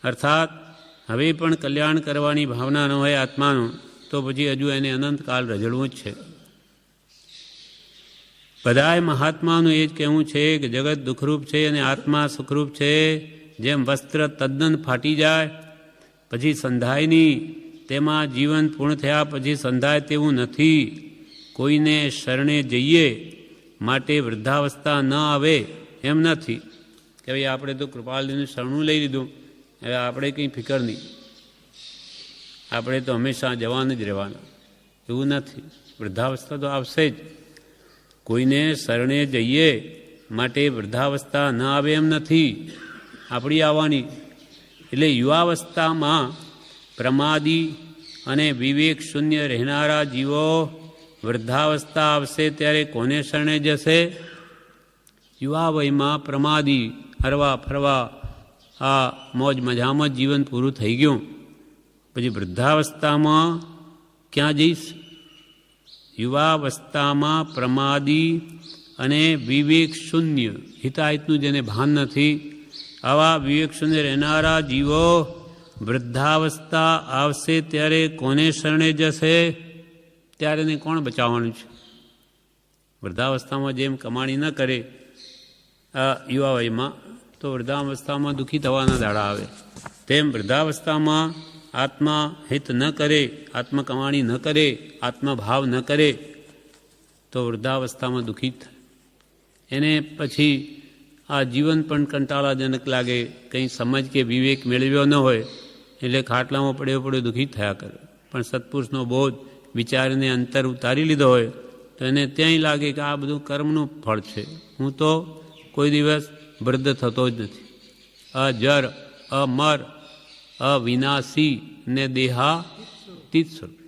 અર્થાત હવે પણ કલ્યાણ કરવાની ભાવના ન હોય આત્માનું, તો પછી હજુ એને અનંતકાળ રઝળવું જ છે. બધાએ મહાત્માનું એ જ કહેવું છે કે જગત દુઃખરૂપ છે અને આત્મા સુખરૂપ છે. જેમ વસ્ત્ર તદ્દન ફાટી જાય પછી સંધાય નહીં, તેમાં જીવન પૂર્ણ થયા પછી સંધાય તેવું નથી. કોઈને શરણે જઈએ માટે વૃદ્ધાવસ્થા ન આવે એમ નથી કે ભાઈ આપણે તો કૃપાલજીનું શરણું લઈ લીધું, હવે આપણે કંઈ ફિકર નહીં, આપણે તો હંમેશા જવાન જ રહેવાના, એવું નથી. વૃદ્ધાવસ્થા તો આવશે જ. કોઈને શરણે જઈએ માટે વૃદ્ધાવસ્થા ન આવે એમ નથી, આપણી આવવાની. એટલે યુવાવસ્થામાં પ્રમાદી અને વિવેક શૂન્ય રહેનારા જીવો વૃદ્ધાવસ્થા આવશે ત્યારે કોને શરણે જશે? યુવા વયમાં પ્રમાદી હરવા ફરવા આ મોજ મજામાં જીવન પૂરું થઈ ગયું, પછી વૃદ્ધાવસ્થામાં ક્યાં જઈશ? યુવાવસ્થામાં પ્રમાદી અને વિવેક શૂન્ય, હિતાહિતનું જેને ભાન નથી, આવા વિવેક શૂન્ય રહેનારા જીવો વૃદ્ધાવસ્થા આવશે ત્યારે કોને શરણે જશે? ત્યારે એને કોણ બચાવવાનું છે? વૃદ્ધાવસ્થામાં જેમ કમાણી ન કરે યુવા વયમાં, તો વૃદ્ધાવસ્થામાં દુઃખી થવાના દાડા આવે. તેમ વૃદ્ધાવસ્થામાં આત્મા હિત ન કરે, આત્મા કમાણી ન કરે, આત્મભાવ ન કરે, તો વૃદ્ધાવસ્થામાં દુઃખી થાય. એને પછી આ જીવન પણ કંટાળાજનક લાગે, કંઈ સમજ કે વિવેક મેળવ્યો ન હોય એટલે ખાટલામાં પડ્યો પડ્યો દુઃખી થયા કરે. પણ સત્પુરુષનો બોધ વિચારને અંતર ઉતારી લીધો હોય તો એને ત્યાંય લાગે કે આ બધું કર્મનું ફળ છે, હું તો કોઈ દિવસ વૃદ્ધ થતો જ નથી. અજર, અમર, અવિનાશી ને દેહાતીત સ્વરૂપ.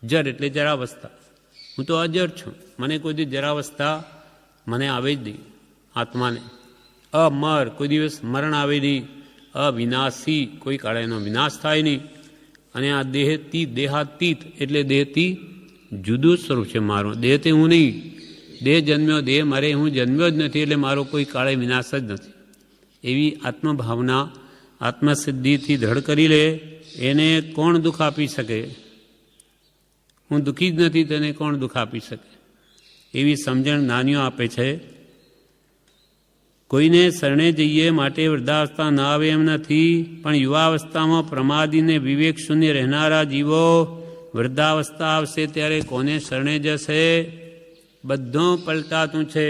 જર એટલે જરાવસ્થા, હું તો અજર છું, મને કોઈ દિવસ જરાવસ્થા મને આવે જ નહીં આત્માને. અમર, કોઈ દિવસ મરણ આવે નહીં. અવિનાશી, કોઈ કાળે એનો વિનાશ થાય નહીં. અને આ દેહતી, દેહાતીત એટલે દેહથી જુદું સ્વરૂપ છે મારું. દેહથી હું નહીં, દેહ જન્મ્યો, દેહ મરે, હું જન્મ્યો જ નથી, એટલે મારો કોઈ કાળે વિનાશ જ નથી. એવી આત્મભાવના આત્મસિદ્ધિથી દ્રઢ કરી લે, એને કોણ દુઃખ આપી શકે? હું દુઃખી જ નથી, તેને કોણ દુઃખ આપી શકે? એવી સમજણ જ્ઞાનીઓ આપે છે. કોઈને શરણે જઈએ માટે વૃદ્ધાવસ્થા ન આવે એમ નથી, પણ યુવાવસ્થામાં પ્રમાદીને વિવેક શૂન્ય રહેનારા જીવો વૃદ્ધાવસ્થા આવશે ત્યારે કોને શરણે જશે? બધું પલટાતું છે.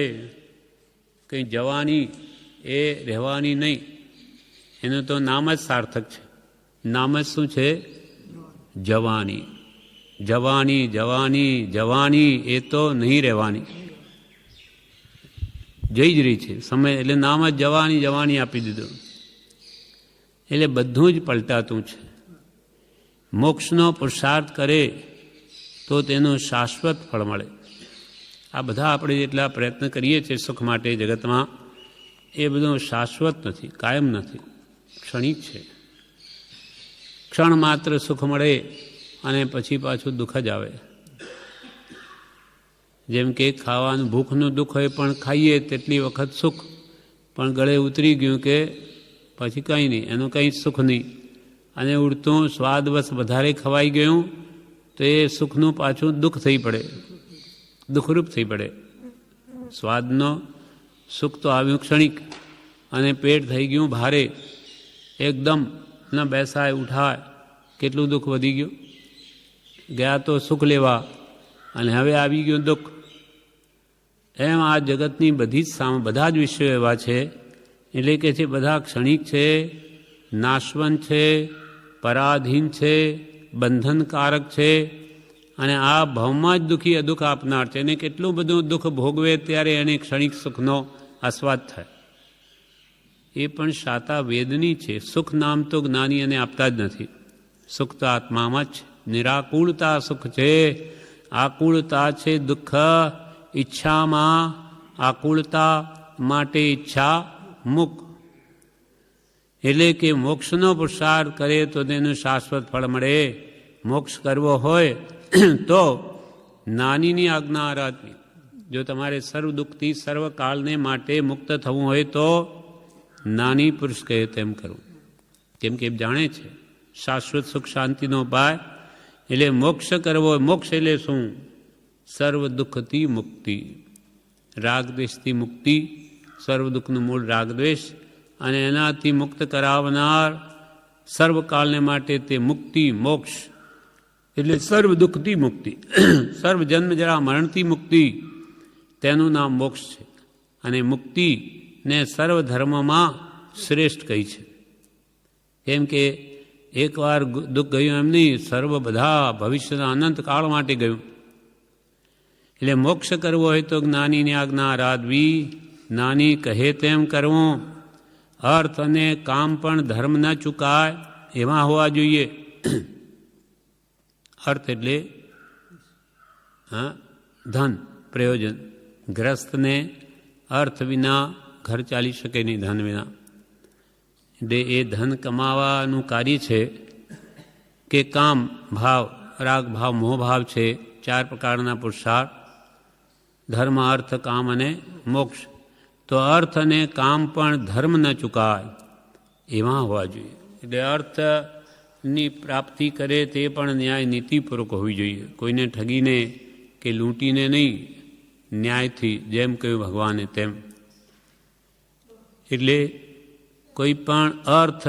કંઈ જવાની એ રહેવાની નહીં, એનું તો નામ જ સાર્થક છે. નામ જ શું છે? જવાની. જવાની, જવાની, જવાની એ તો નહીં રહેવાની, જઈ જ રહી છે સમય. એટલે નામ જ જવાની, જવાની આપી દીધું. એટલે બધું જ પલટાતું છે. મોક્ષનો પુરુષાર્થ કરે તો તેનું શાશ્વત ફળ મળે. આ બધા આપણે જેટલા પ્રયત્ન કરીએ છીએ સુખ માટે જગતમાં, એ બધું શાશ્વત નથી, કાયમ નથી, ક્ષણિક છે. ક્ષણ માત્ર સુખ મળે અને પછી પાછું દુઃખ જ આવે. જેમ કે ખાવાનું, ભૂખનું દુઃખ હોય પણ ખાઈએ તેટલી વખત સુખ, પણ ગળે ઉતરી ગયું કે પછી કંઈ નહીં, એનું કંઈ સુખ નહીં. અને ઉડતું સ્વાદવશ વધારે ખવાઈ ગયું તો એ સુખનું પાછું દુઃખ થઈ પડે, દુઃખરૂપ થઈ પડે. સ્વાદનો સુખ તો આવ્યું ક્ષણિક, અને પેટ થઈ ગયું ભારે, એકદમ ન બેસાય ઉઠાય, કેટલું દુઃખ વધી ગયું. ગયા તો સુખ લેવા અને હવે આવી ગયું દુઃખ. એમ આ જગતની બધી જ બધા જ વિષયો એવા છે. એટલે કે છે બધા ક્ષણિક છે, નાશવંત છે, પરાધીન છે, બંધનકારક છે, અને આ ભાવમાં જ દુઃખી અદુઃખ આપનાર છે. એને કેટલું બધું દુઃખ ભોગવે ત્યારે એને ક્ષણિક સુખનો આસ્વાદ થાય. એ પણ શાતા વેદની છે. સુખ નામ તો જ્ઞાની એને આપતા જ નથી. સુખ તો આત્મામાં જ છે. નિરાકુળતા સુખ છે, આકુળતા છે દુઃખ. ઈચ્છામાં આકુળતા, માટે ઈચ્છા મુક્ત. એટલે કે મોક્ષનો પુરુષાર્થ કરે તો તેનું શાશ્વત ફળ મળે. મોક્ષ કરવો હોય તો નાનીની આજ્ઞા આરાધવી. જો તમારે સર્વ દુઃખથી સર્વકાળને માટે મુક્ત થવું હોય તો નાની પુરુષ કહે તેમ કરવું. કેમ કે જાણે છે શાશ્વત સુખ શાંતિનો ઉપાય એટલે મોક્ષ કરવો. મોક્ષ એટલે શું? સર્વ દુઃખથી મુક્તિ, રાગદ્વેષથી મુક્તિ. સર્વ દુઃખનું મૂળ રાગદ્વેષ, અને એનાથી મુક્ત કરાવનાર સર્વકાળને માટે તે મુક્તિ, મોક્ષ એટલે સર્વ દુઃખથી મુક્તિ. સર્વ જન્મ જરા મરણથી મુક્તિ, તેનું નામ મોક્ષ છે. અને મુક્તિને સર્વ ધર્મમાં શ્રેષ્ઠ કહી છે. કેમ કે એકવાર દુઃખ ગયું એમ નહીં, સર્વ બધા ભવિષ્યના અનંત કાળ માટે ગયું. એટલે મોક્ષ કરવો હોય તો જ્ઞાનીની આજ્ઞા આરાધવી. જ્ઞાની કહે તેમ કરવું. અર્થ અને કામ પણ ધર્મ ન ચૂકાય એવા હોવા જોઈએ. અર્થ એટલે ધન, પ્રયોજન. ગ્રસ્તને અર્થ વિના ઘર ચાલી શકે નહીં, ધન વિના. એટલે એ ધન કમાવાનું કાર્ય છે કે કામ ભાવ, રાગ ભાવ, મોહ ભાવ છે. 4 પ્રકારના પુરુષાર્થ: ધર્મ, અર્થ, કામ અને મોક્ષ. તો અર્થ અને કામ પણ ધર્મ ન ચૂકાય એવા હોવા જોઈએ. એટલે અર્થ ની પ્રાપ્તિ કરે તે પણ ન્યાય નીતિપૂર્વક હોવી જોઈએ. કોઈને ઠગીને કે લૂંટીને નહીં, ન્યાયથી, જેમ કહ્યું ભગવાને તેમ. એટલે કોઈ પણ અર્થ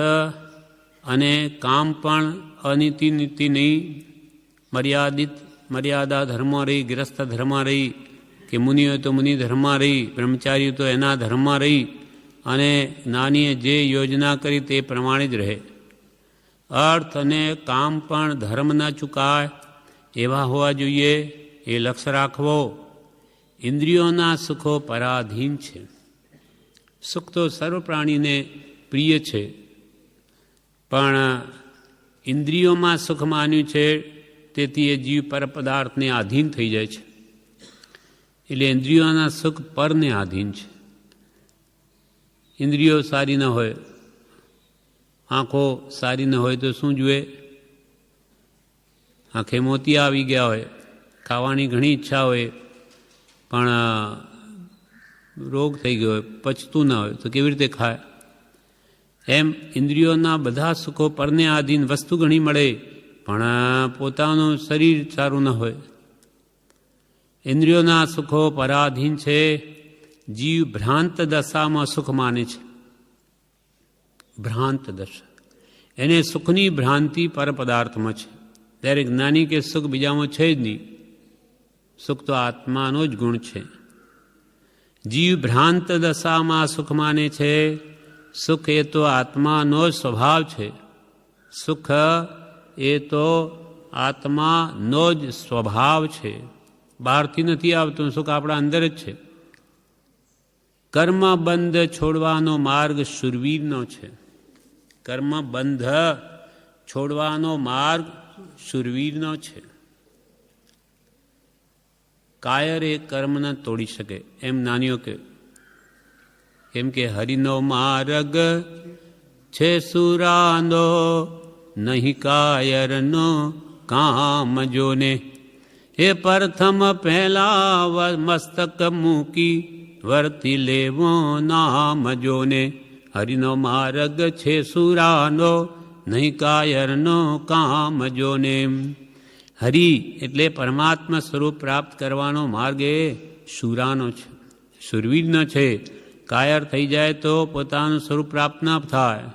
અને કામ પણ અનીતિ નીતિ નહીં, મર્યાદા ધર્મ રહી, ગૃહસ્થ ધર્મ રહી, કે મુનિ હોય તો મુનિ ધર્મ રહી, બ્રહ્મચારી તો એના ધર્મ રહી, અને જ્ઞાનીએ જે યોજના કરી તે પ્રમાણે જ રહે. અર્થ અને કામ પણ ધર્મ ન ચૂકાય એવા હોવા જોઈએ, એ લક્ષ્ય રાખવો. ઇન્દ્રિયોના સુખો પરાધીન છે. સુખ તો સર્વ પ્રાણીને પ્રિય છે, પણ ઇન્દ્રિયોમાં સુખ માન્યું છે, તેથી એ જીવ પર પદાર્થને આધીન થઈ જાય છે. એટલે ઇન્દ્રિયોના સુખ પરને આધીન છે. ઇન્દ્રિયો સારી ન હોય, આંખો સારી ન હોય તો શું જુએ? આંખે મોતિયા આવી ગયા હોય, ખાવાની ઘણી ઈચ્છા હોય, પણ રોગ થઈ ગયો હોય, પચતું ના હોય તો કેવી રીતે ખાય? એમ ઇન્દ્રિયોના બધા સુખો પરને આધીન. વસ્તુ ઘણી મળે પણ પોતાનું શરીર સારું ન હોય. ઇન્દ્રિયોના સુખો પરાધીન છે. જીવ ભ્રાંત દશામાં સુખ માને છે. ભ્રાંત દશા, એને સુખની ભ્રાંતિ પર પદાર્થમાં છે. ત્યારે જ્ઞાની કે સુખ બીજામાં છે જ નહીં. સુખ તો આત્માનો જ ગુણ છે. જીવ ભ્રાંત દશામાં સુખ માને છે. સુખ એ તો આત્માનો જ સ્વભાવ છે. સુખ એ તો આત્માનો જ સ્વભાવ છે, બહારથી નથી આવતું. સુખ આપણા અંદર જ છે. કર્મ બંધ છોડવાનો માર્ગ શૂરવીરનો છે. કર્મ બંધ છોડવાનો માર્ગ શૂરવીરનો છે. કાયર એ કર્મ ન તોડી શકે, એમ નાનીઓ કે. કેમ કે હરિનો માર્ગ છે સુરાનો, નહીં કાયરનો કામ જોને. એ પ્રથમ પહેલા મસ્તક મૂકી વર્તી લેવો નામ જોને. હરિનો માર્ગ છે સુરાનો, નહીં કાયરનો કામ જોને. હરિ એટલે પરમાત્મા સ્વરૂપ પ્રાપ્ત કરવાનો માર્ગ એ શુરાનો છે, શુરવીરનો છે. કાયર થઈ જાય તો પોતાનું સ્વરૂપ પ્રાપ્ત ના થાય.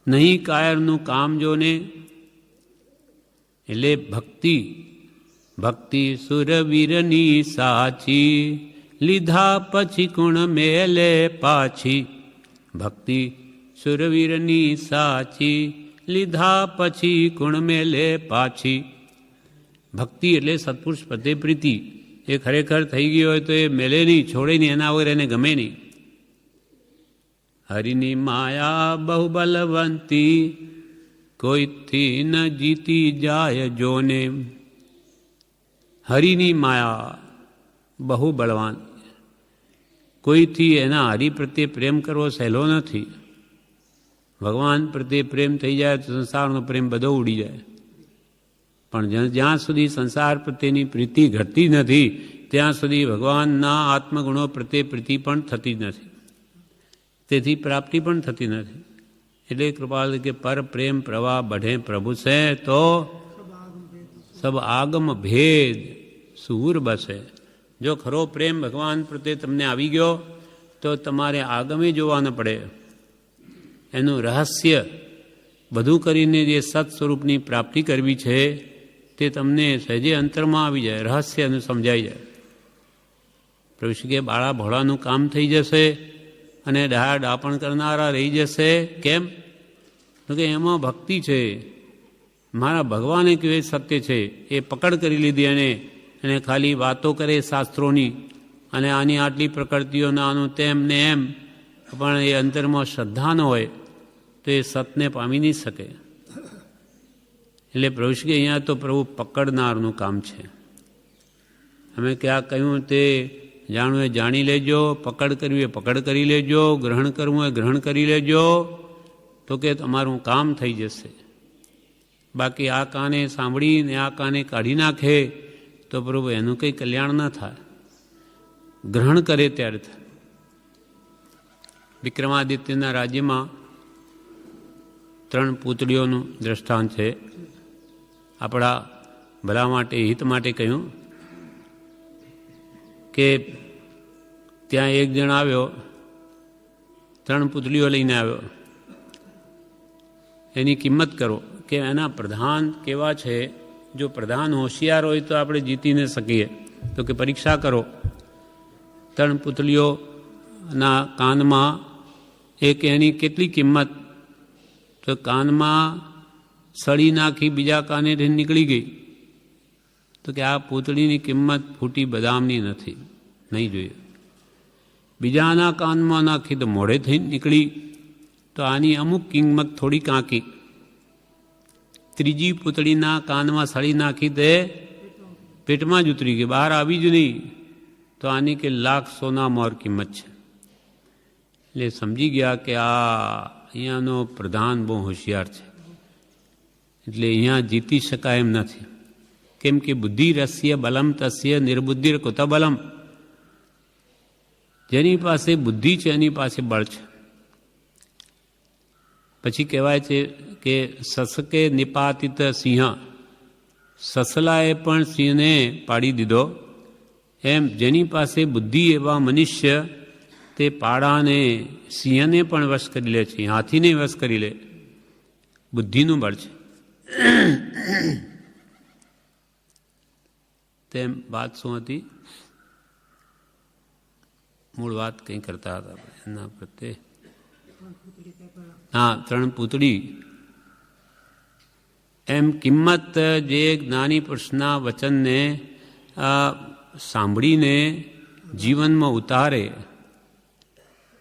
નહીં કાયરનું કામ જોને. એટલે ભક્તિ, ભક્તિ સુરવીરની સાચી, લીધા પછી ગુણ મેલે પાછી. ભક્તિ સુરવીરની સાચી, લીધા પછી ગુણ મેલે પાછી. ભક્તિ એટલે સત્પુરુષ પ્રત્યે પ્રીતિ. એ ખરેખર થઈ ગઈ હોય તો એ મેલે નહીં, છોડે નહીં, એના વગર એને ગમે નહીં. હરિની માયા બહુ બલવંતી, કોઈથી ન જીતી જાય જોને. હરિની માયા બહુ બળવાન, કોઈથી એના હરિ પ્રત્યે પ્રેમ કરવો સહેલો નથી. ભગવાન પ્રત્યે પ્રેમ થઈ જાય તો સંસારનો પ્રેમ બધો ઉડી જાય. પણ જ્યાં સુધી સંસાર પ્રત્યેની પ્રીતિ ઘટતી નથી ત્યાં સુધી ભગવાનના આત્મગુણો પ્રત્યે પ્રીતિ પણ થતી નથી, તેથી પ્રાપ્તિ પણ થતી નથી. એટલે કૃપાલ કે પર પ્રેમ પ્રવાહ બઢે પ્રભુ છે તો સબ આગમ ભેદ સુર બસે. જો ખરો પ્રેમ ભગવાન પ્રત્યે તમને આવી ગયો તો તમારે આગમે જોવા ન પડે. એનું રહસ્ય બધું કરીને જે સત સ્વરૂપની પ્રાપ્તિ કરવી છે તે તમને સહેજે અંતરમાં આવી જાય, રહસ્યનું સમજાઈ જાય. પ્રભુ કે બાળા ભોળાનું કામ થઈ જશે અને ડાયા ડાપણ કરનારા રહી જશે. કેમ? તો કે એમાં ભક્તિ છે. મારા ભગવાને કહ્યું સત્ય છે, એ પકડ કરી લીધી એને ખાલી વાતો કરે શાસ્ત્રોની, અને આની આટલી પ્રકૃતિઓના આનું તેમ ને એમ, પણ એ અંતરમાં શ્રદ્ધા ન હોય તો એ સતને પામી નહીં શકે. એટલે પ્રભુ કે અહીંયા તો પ્રભુ પકડનારનું કામ છે. અમે ક્યાં કહ્યું તે જાણવું એ જાણી લેજો, પકડ કરવી એ પકડ કરી લેજો, ગ્રહણ કરવું એ ગ્રહણ કરી લેજો, તો કે તમારું કામ થઈ જશે. બાકી આ કાને સાંભળીને આ કાને કાઢી નાખે તો પ્રભુ એનું કંઈ કલ્યાણ ન થાય. ગ્રહણ કરે ત્યારે થાય. વિક્રમાદિત્યના રાજ્યમાં 3 પૂતળીઓનું દ્રષ્ટાંત છે. આપણા ભલા માટે, હિત માટે કહ્યું કે ત્યાં એક જણ આવ્યો, 3 પૂતળીઓ લઈને આવ્યો. એની કિંમત કરો કે એના પ્રધાન કેવા છે. જો પ્રધાન હોશિયાર હોય તો આપણે જીતી ન શકીએ. તો કે પરીક્ષા કરો. 3 પૂતળીઓના કાનમાં એક એની કેટલી કિંમત, તો કાનમાં સળી નાખી બીજા કાનેથી નીકળી ગઈ. તો કે આ પૂતળીની કિંમત ફૂટી બદામની નથી, નહીં જોઈએ. બીજાના કાનમાં નાખી તો મોઢે થઈ નીકળી, તો આની અમુક કિંમત થોડી કાંકી. ત્રીજી પૂતળીના કાનમાં સળી નાખી તે પેટમાં જ ઉતરી ગઈ, બહાર આવી જ નહીં. તો આની કે લાખ સોના મોર કિંમત છે. એટલે સમજી ગયા કે આ અહીંયાનો પ્રધાન બહુ હોશિયાર છે, એટલે અહીંયા જીતી શકાય એમ નથી. કેમ કે બુદ્ધિ રસ્ય બલમ તસ્ય નિર્બુદ્ધિર કુત બલમ. જેની પાસે બુદ્ધિ છે એની પાસે બળ છે. પછી કહેવાય છે કે સસકે નિપાતિત સિંહ, સસલાએ પણ સિંહને પાડી દીધો. એમ જેની પાસે બુદ્ધિ એવા મનુષ્ય તે પાડાને, સિંહને પણ વશ કરી લે છે, હાથીને વશ કરી લે. બુદ્ધિનું બળ છે. તેમ વાત શું હતી? મૂળ વાત કંઈ કરતા હતા એના પ્રત્યે. હા, 3 પૂતળી. એમ કિંમત જે જ્ઞાની પુરુષના વચનને સાંભળીને જીવનમાં ઉતારે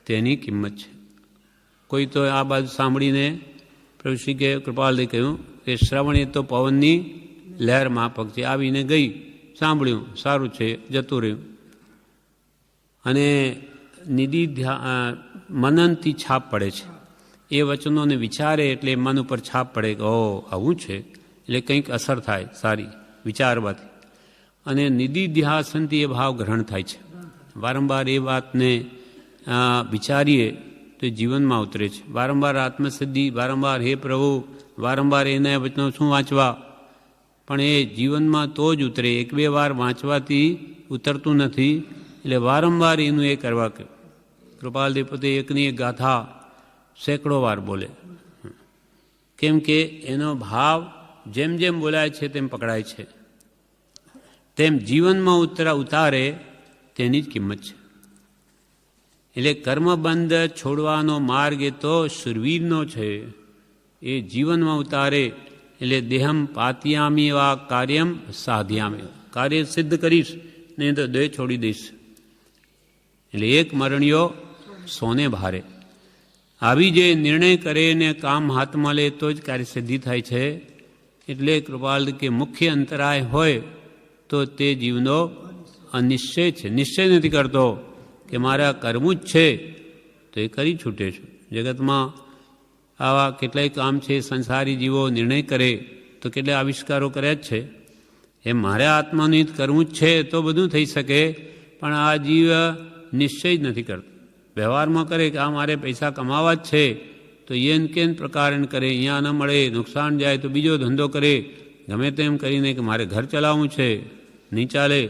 તેની કિંમત છે. કોઈ તો આ બાજુ સાંભળીને પ્રભુ શ્રી કે કૃપાલદે કહ્યું કે શ્રવણ એ તો પવનની લહેર માફક છે. આવીને ગઈ, સાંભળ્યું, સારું છે, જતું રહ્યું. અને નિધિ મનનથી છાપ પડે છે. એ વચનોને વિચારે એટલે મન ઉપર છાપ પડે કે ઓ આવું છે, એટલે કંઈક અસર થાય સારી વિચારવાથી. અને નિધિ ધ્યાસનથી એ ભાવ ગ્રહણ થાય છે. વારંવાર એ વાતને વિચારીએ તો જીવનમાં ઉતરે છે. વારંવાર આત્મસિદ્ધિ, વારંવાર હે પ્રભુ, વારંવાર એના વચનો શું વાંચવા, પણ એ જીવનમાં તો જ ઉતરે. 1-2 વાર વાંચવાથી ઉતરતું નથી. એટલે વારંવાર એનું એ કરવા કહ્યું. કૃપાલદેવ પોતે એકની એક ગાથા સેંકડો વાર બોલે. કેમ કે એનો ભાવ જેમ જેમ બોલાય છે તેમ પકડાય છે. તેમ જીવનમાં ઉતારે તેની જ કિંમત છે. એટલે કર્મબંધ છોડવાનો માર્ગ એ તો શુરવીરનો છે. એ જીવનમાં ઉતારે એટલે દેહમ પાત્યામી વા કાર્યમ સાધ્યામી. કાર્ય સિદ્ધ કરીશ નહીં તો દેહ છોડી દઈશ. એટલે એક મરણિયો સોને ભારે. આવી જે નિર્ણય કરે ને કામ હાથમાં લે તો જ કાર્યસિદ્ધિ થાય છે. એટલે કૃપાલ કે મુખ્ય અંતરાય હોય તો તે જીવનો અનિશ્ચય છે. નિશ્ચય નથી કરતો કે મારે આ કરવું જ છે તો એ કરી છૂટે છે. જગતમાં આવા કેટલાય કામ છે. સંસારી જીવો નિર્ણય કરે તો કેટલાય આવિષ્કારો કર્યા જ છે. એ મારે આત્માનું હિત કરવું જ છે તો બધું થઈ શકે. પણ આ જીવ નિશ્ચય જ નથી કરતો. વ્યવહારમાં કરે કે આ મારે પૈસા કમાવા જ છે તો એન કેન પ્રકારે કરે, અહીંયા ન મળે, નુકસાન જાય તો બીજો ધંધો કરે, ગમે તેમ કરીને કે મારે ઘર ચલાવવું છે, નહીં ચાલે.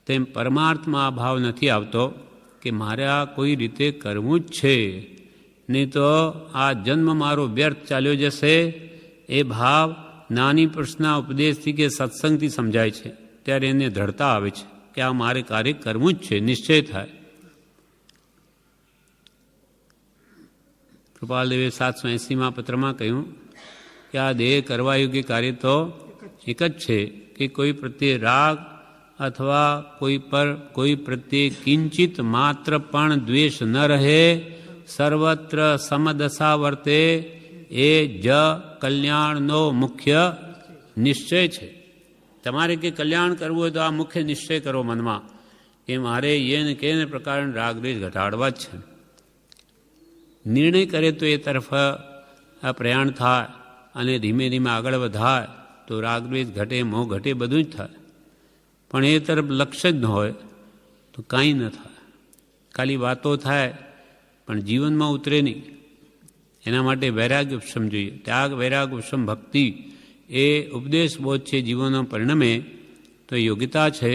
તેમ પરમાર્થમાં આ ભાવ નથી આવતો કે મારે આ કોઈ રીતે કરવું જ છે, નહીં તો આ જન્મ મારો વ્યર્થ ચાલ્યો જશે. એ ભાવ નાની પુરુષના ઉપદેશથી કે સત્સંગથી સમજાય છે. ત્યારે એને દ્રઢતા આવે છે કે આ મારે કાર્ય કરવું જ છે, નિશ્ચય થાય. કૃપાલદેવે 780માં પત્રમાં કહ્યું કે આ દેહ કરવા યોગ્ય કાર્ય તો એક જ છે કે કોઈ પ્રત્યે રાગ અથવા કોઈ પ્રત્યે કિંચિત માત્ર પણ દ્વેષ ન રહે, સર્વત્ર સમદશા વર્તે. એ જ કલ્યાણનો મુખ્ય નિશ્ચય છે. તમારે કે કલ્યાણ કરવું હોય તો આ મુખ્ય નિશ્ચય કરો મનમાં કે મારે એને કેને પ્રકારે રાગદ્વેષ ઘટાડવા જ છે. નિર્ણય કરે તો એ તરફ આ પ્રયાણ થાય અને ધીમે ધીમે આગળ વધાય તો રાગદ્વેષ ઘટે, મોહ ઘટે, બધું જ થાય. પણ એ તરફ લક્ષ્ય જ ન હોય તો કાંઈ ન થાય. ખાલી વાતો થાય પણ જીવનમાં ઉતરે નહીં. એના માટે વૈરાગ્ય ઉપશમ જોઈએ. ત્યાગ વૈરાગ ઉપશમ ભક્તિ એ ઉપદેશ બોધ છે જીવનનો પરિણમે તો યોગ્યતા છે,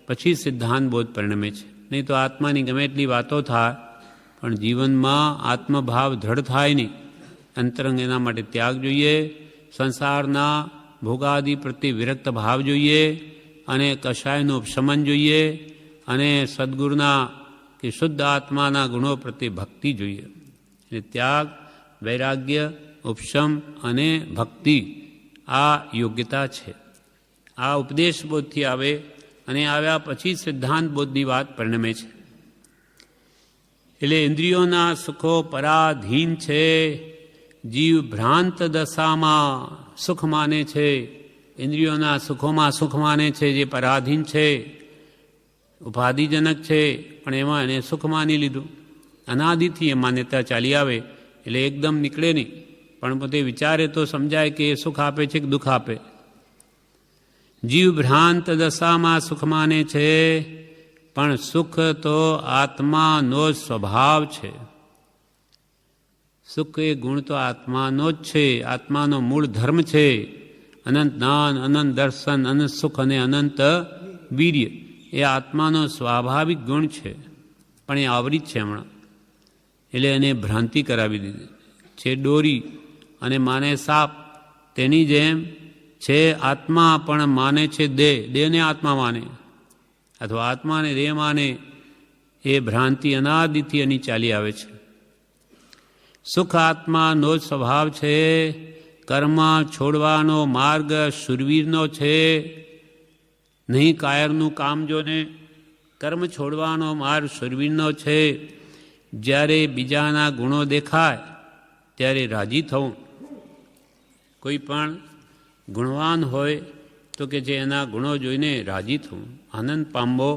પછી સિદ્ધાંત બોધ પરિણમે છે. નહીં તો આત્માની ગમે એટલી વાતો થાય પણ જીવનમાં આત્મભાવ દ્રઢ થાય નહીં. અંતરંગ એના માટે ત્યાગ જોઈએ, સંસારના ભોગાદિ પ્રત્યે વિરક્ત ભાવ જોઈએ, અને કષાયનું ઉપશમન જોઈએ, અને સદગુરુના કે શુદ્ધ આત્માના ગુણો પ્રત્યે ભક્તિ જોઈએ. એટલે ત્યાગ વૈરાગ્ય ઉપશમ અને ભક્તિ આ યોગ્યતા છે. આ ઉપદેશ બોધથી આવે, અને આવ્યા પછી સિદ્ધાંત બોધની વાત પરિણમે છે. એટલે ઇન્દ્રિયોના સુખો પરાધીન છે, જીવ ભ્રાંત દશામાં સુખ માને છે. ઇન્દ્રિયોના સુખોમાં સુખ માને છે જે પરાધીન છે, ઉપાધિજનક છે, પણ એમાં એને સુખ માની લીધું. અનાદિથી એ માન્યતા ચાલી આવે એટલે એકદમ નીકળે નહીં, પણ પોતે વિચારે તો સમજાય કે એ સુખ આપે છે કે દુઃખ આપે. જીવ ભ્રાંત દશામાં સુખ માને છે, પણ સુખ તો આત્માનો જ સ્વભાવ છે. સુખ એ ગુણ તો આત્માનો જ છે, આત્માનો મૂળ ધર્મ છે. અનંત જ્ઞાન, અનંત દર્શન, અનંત સુખ અને અનંત વીર્ય એ આત્માનો સ્વાભાવિક ગુણ છે, પણ એ આવરિત છે હમણાં. એટલે એને ભ્રાંતિ કરાવી દીધી છે. દોરી અને માને સાપ, તેની જેમ છે આત્મા પણ માને છે દેહ, દેહને આત્મા માને, અથવા આત્માને દેહ માને. એ ભ્રાંતિ અનાદિથી એની ચાલી આવે છે. સુખ આત્માનો જ સ્વભાવ છે. કર્મ છોડવાનો માર્ગ શૂરવીરનો છે, નહીં કાયરનું કામ જોને. કર્મ છોડવાનો માર્ગ શૂરવીરનો છે. જ્યારે બીજાના ગુણો દેખાય ત્યારે રાજી થવું. કોઈ પણ ગુણવાન હોય તો કે જે એના ગુણો જોઈને રાજી થવું, આનંદ પામવો.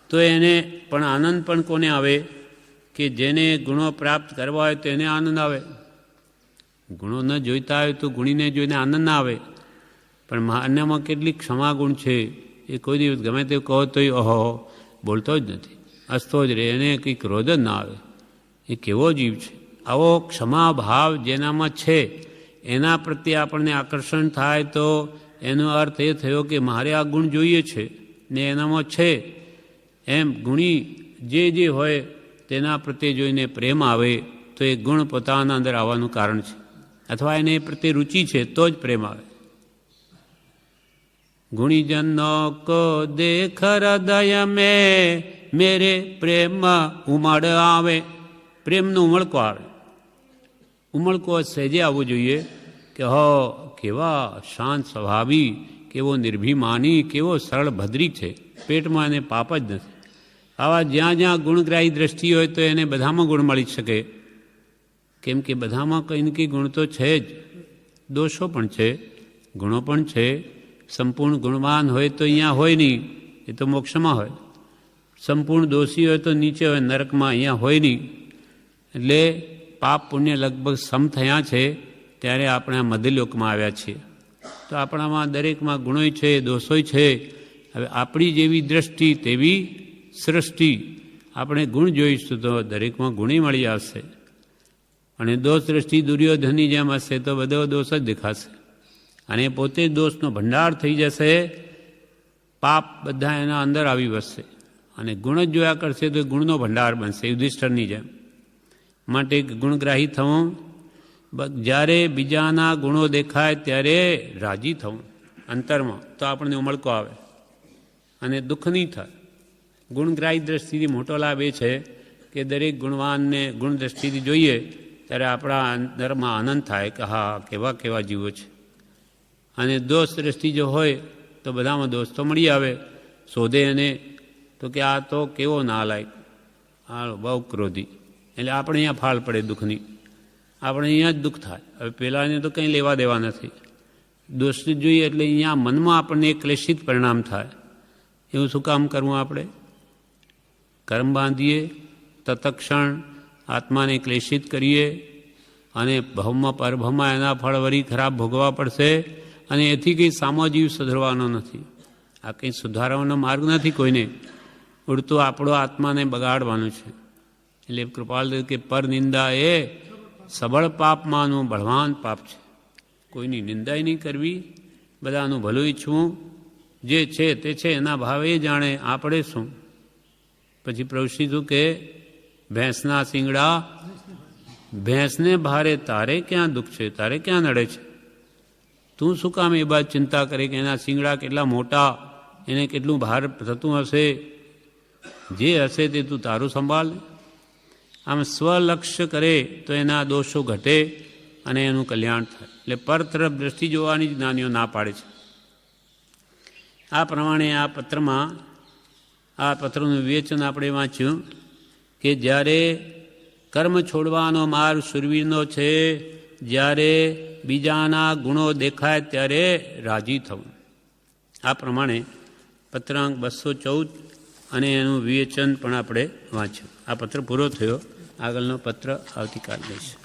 તો એને પણ આનંદ પણ કોને આવે કે જેને ગુણો પ્રાપ્ત કરવા હોય તો એને આનંદ આવે. ગુણો ન જોઈતા હોય તો ગુણીને જોઈને આનંદ ના આવે. પણ અન્યમાં કેટલી ક્ષમા ગુણ છે, એ કોઈ દિવસ ગમે તે કહો તો ઓહો બોલતો જ નથી, હસતો જ રહે, એને કંઈ ક્રોધ જ ના આવે. એ કેવો જીવ છે! આવો ક્ષમા ભાવ જેનામાં છે એના પ્રત્યે આપણને આકર્ષણ થાય તો એનો અર્થ એ થયો કે મારે આ ગુણ જોઈએ છે ને એનામાં છે. એમ ગુણી જે હોય તેના પ્રત્યે જોઈને પ્રેમ આવે તો એ ગુણ પોતાના અંદર આવવાનું કારણ છે, અથવા એને એ પ્રત્યે રુચિ છે તો જ પ્રેમ આવે. ગુણીજનો કો દેખ હૃદય મેરે પ્રેમ ઉમળ આવે. પ્રેમનો ઉમળકો આવે. ઉમળકો સહેજે આવવું જોઈએ કે કેવા શાંત સ્વભાવી, કેવો નિર્ભિમાની, કેવો સરળ ભદ્રિક છે, પેટમાં એને પાપ જ નથી. આવા જ્યાં જ્યાં ગુણગ્રાહી દ્રષ્ટિ હોય તો એને બધામાં ગુણ મળી શકે, કેમ કે બધામાં કંઈ ને કંઈ ગુણ તો છે જ. દોષો પણ છે, ગુણો પણ છે. સંપૂર્ણ ગુણવાન હોય તો અહીંયા હોય નહીં, એ તો મોક્ષમાં હોય. સંપૂર્ણ દોષી હોય તો નીચે હોય, નરકમાં, અહીંયા હોય નહીં. એટલે પાપ પુણ્ય લગભગ સમ થયા છે ત્યારે આપણે આ મધ્યલોકમાં આવ્યા છીએ. તો આપણામાં દરેકમાં ગુણોય છે, દોષોય છે. હવે આપણી જેવી દ્રષ્ટિ તેવી સૃષ્ટિ. આપણે ગુણ જોઈશું તો દરેકમાં ગુણી મળી આવશે, અને દોષ દ્રષ્ટિ દુર્યોધનની જેમ હશે તો બધો દોષ જ દેખાશે, અને પોતે દોષનો ભંડાર થઈ જશે. પાપ બધા એના અંદર આવી વસશે, અને ગુણ જ જોયા કરશે તો ગુણનો ભંડાર બનશે, યુધિષ્ઠરની જેમ. માટે ગુણગ્રાહી થવું, જ્યારે બીજાના ગુણો દેખાય ત્યારે રાજી થવું અંતરમાં, તો આપણને ઉમળકો આવે અને દુઃખ નહીં થાય. ગુણગ્રાહી દ્રષ્ટિથી મોટો લાભ એ છે કે દરેક ગુણવાનને ગુણ દ્રષ્ટિથી જોઈએ ત્યારે આપણા અંતરમાં આનંદ થાય કે હા કેવા કેવા જીવો છે. અને દોષ દ્રષ્ટિ જો હોય તો બધામાં દોષ તો મળી આવે. શોધે એને તો કે આ તો કેવો નાલાયક, આ બહુ ક્રોધી, એટલે આપણે અહીંયા ફાળ પડે દુઃખની, આપણે અહીંયા જ દુઃખ થાય. હવે પેલાને તો કંઈ લેવા દેવા નથી. દોષને જોઈએ એટલે અહીંયા મનમાં આપણને એક ક્લેશિત પરિણામ થાય. એવું શું કામ કરવું? આપણે કર્મ બાંધીએ, તત્ક્ષણ આત્માને ક્લેશિત કરીએ, અને ભવમાં પરભવમાં એના ફળ વળી ખરાબ ભોગવવા પડશે, અને એથી કંઈ સામો જીવ સુધરવાનો નથી. આ કંઈ સુધારવાનો માર્ગ નથી કોઈને. ઉડતું આપણો આત્માને બગાડવાનું છે. એટલે કૃપાલ કે પર નિંદા એ સબળ પાપમાંનું બળવાન પાપ છે. કોઈની નિંદાય નહીં કરવી, બધાનું ભલું ઈચ્છવું, જે છે તે છે એના ભાવે જાણે, આપણે શું. પછી પ્રભુશ્રી શું કે ભેંસના શિંગડા ભેંસને ભારે તારે ક્યાં દુઃખ છે, તારે ક્યાં નડે છે? તું શું કામ એ બાદ ચિંતા કરે કે એના શિંગડા કેટલા મોટા, એને કેટલું ભાર થતું હશે? જે હશે તે તું તારું સંભાળ. આમ સ્વલક્ષ્ય કરે તો એના દોષો ઘટે અને એનું કલ્યાણ થાય. એટલે પર તરફ દ્રષ્ટિ જોવાની જ જ્ઞાનીઓ ના પાડે છે. આ પ્રમાણે આ પત્રમાં, આ પત્રનું વિવેચન આપણે વાંચ્યું કે જ્યારે કર્મ છોડવાનો માર્ગ શુરવીરનો છે, જ્યારે બીજાના ગુણો દેખાય ત્યારે રાજી થવું. આ પ્રમાણે પત્રાંક 214 અને એનું વિવેચન પણ આપણે વાંચ્યું. આ પત્ર પૂરો થયો. આગળનો પત્ર આવતીકાલ લઈશું.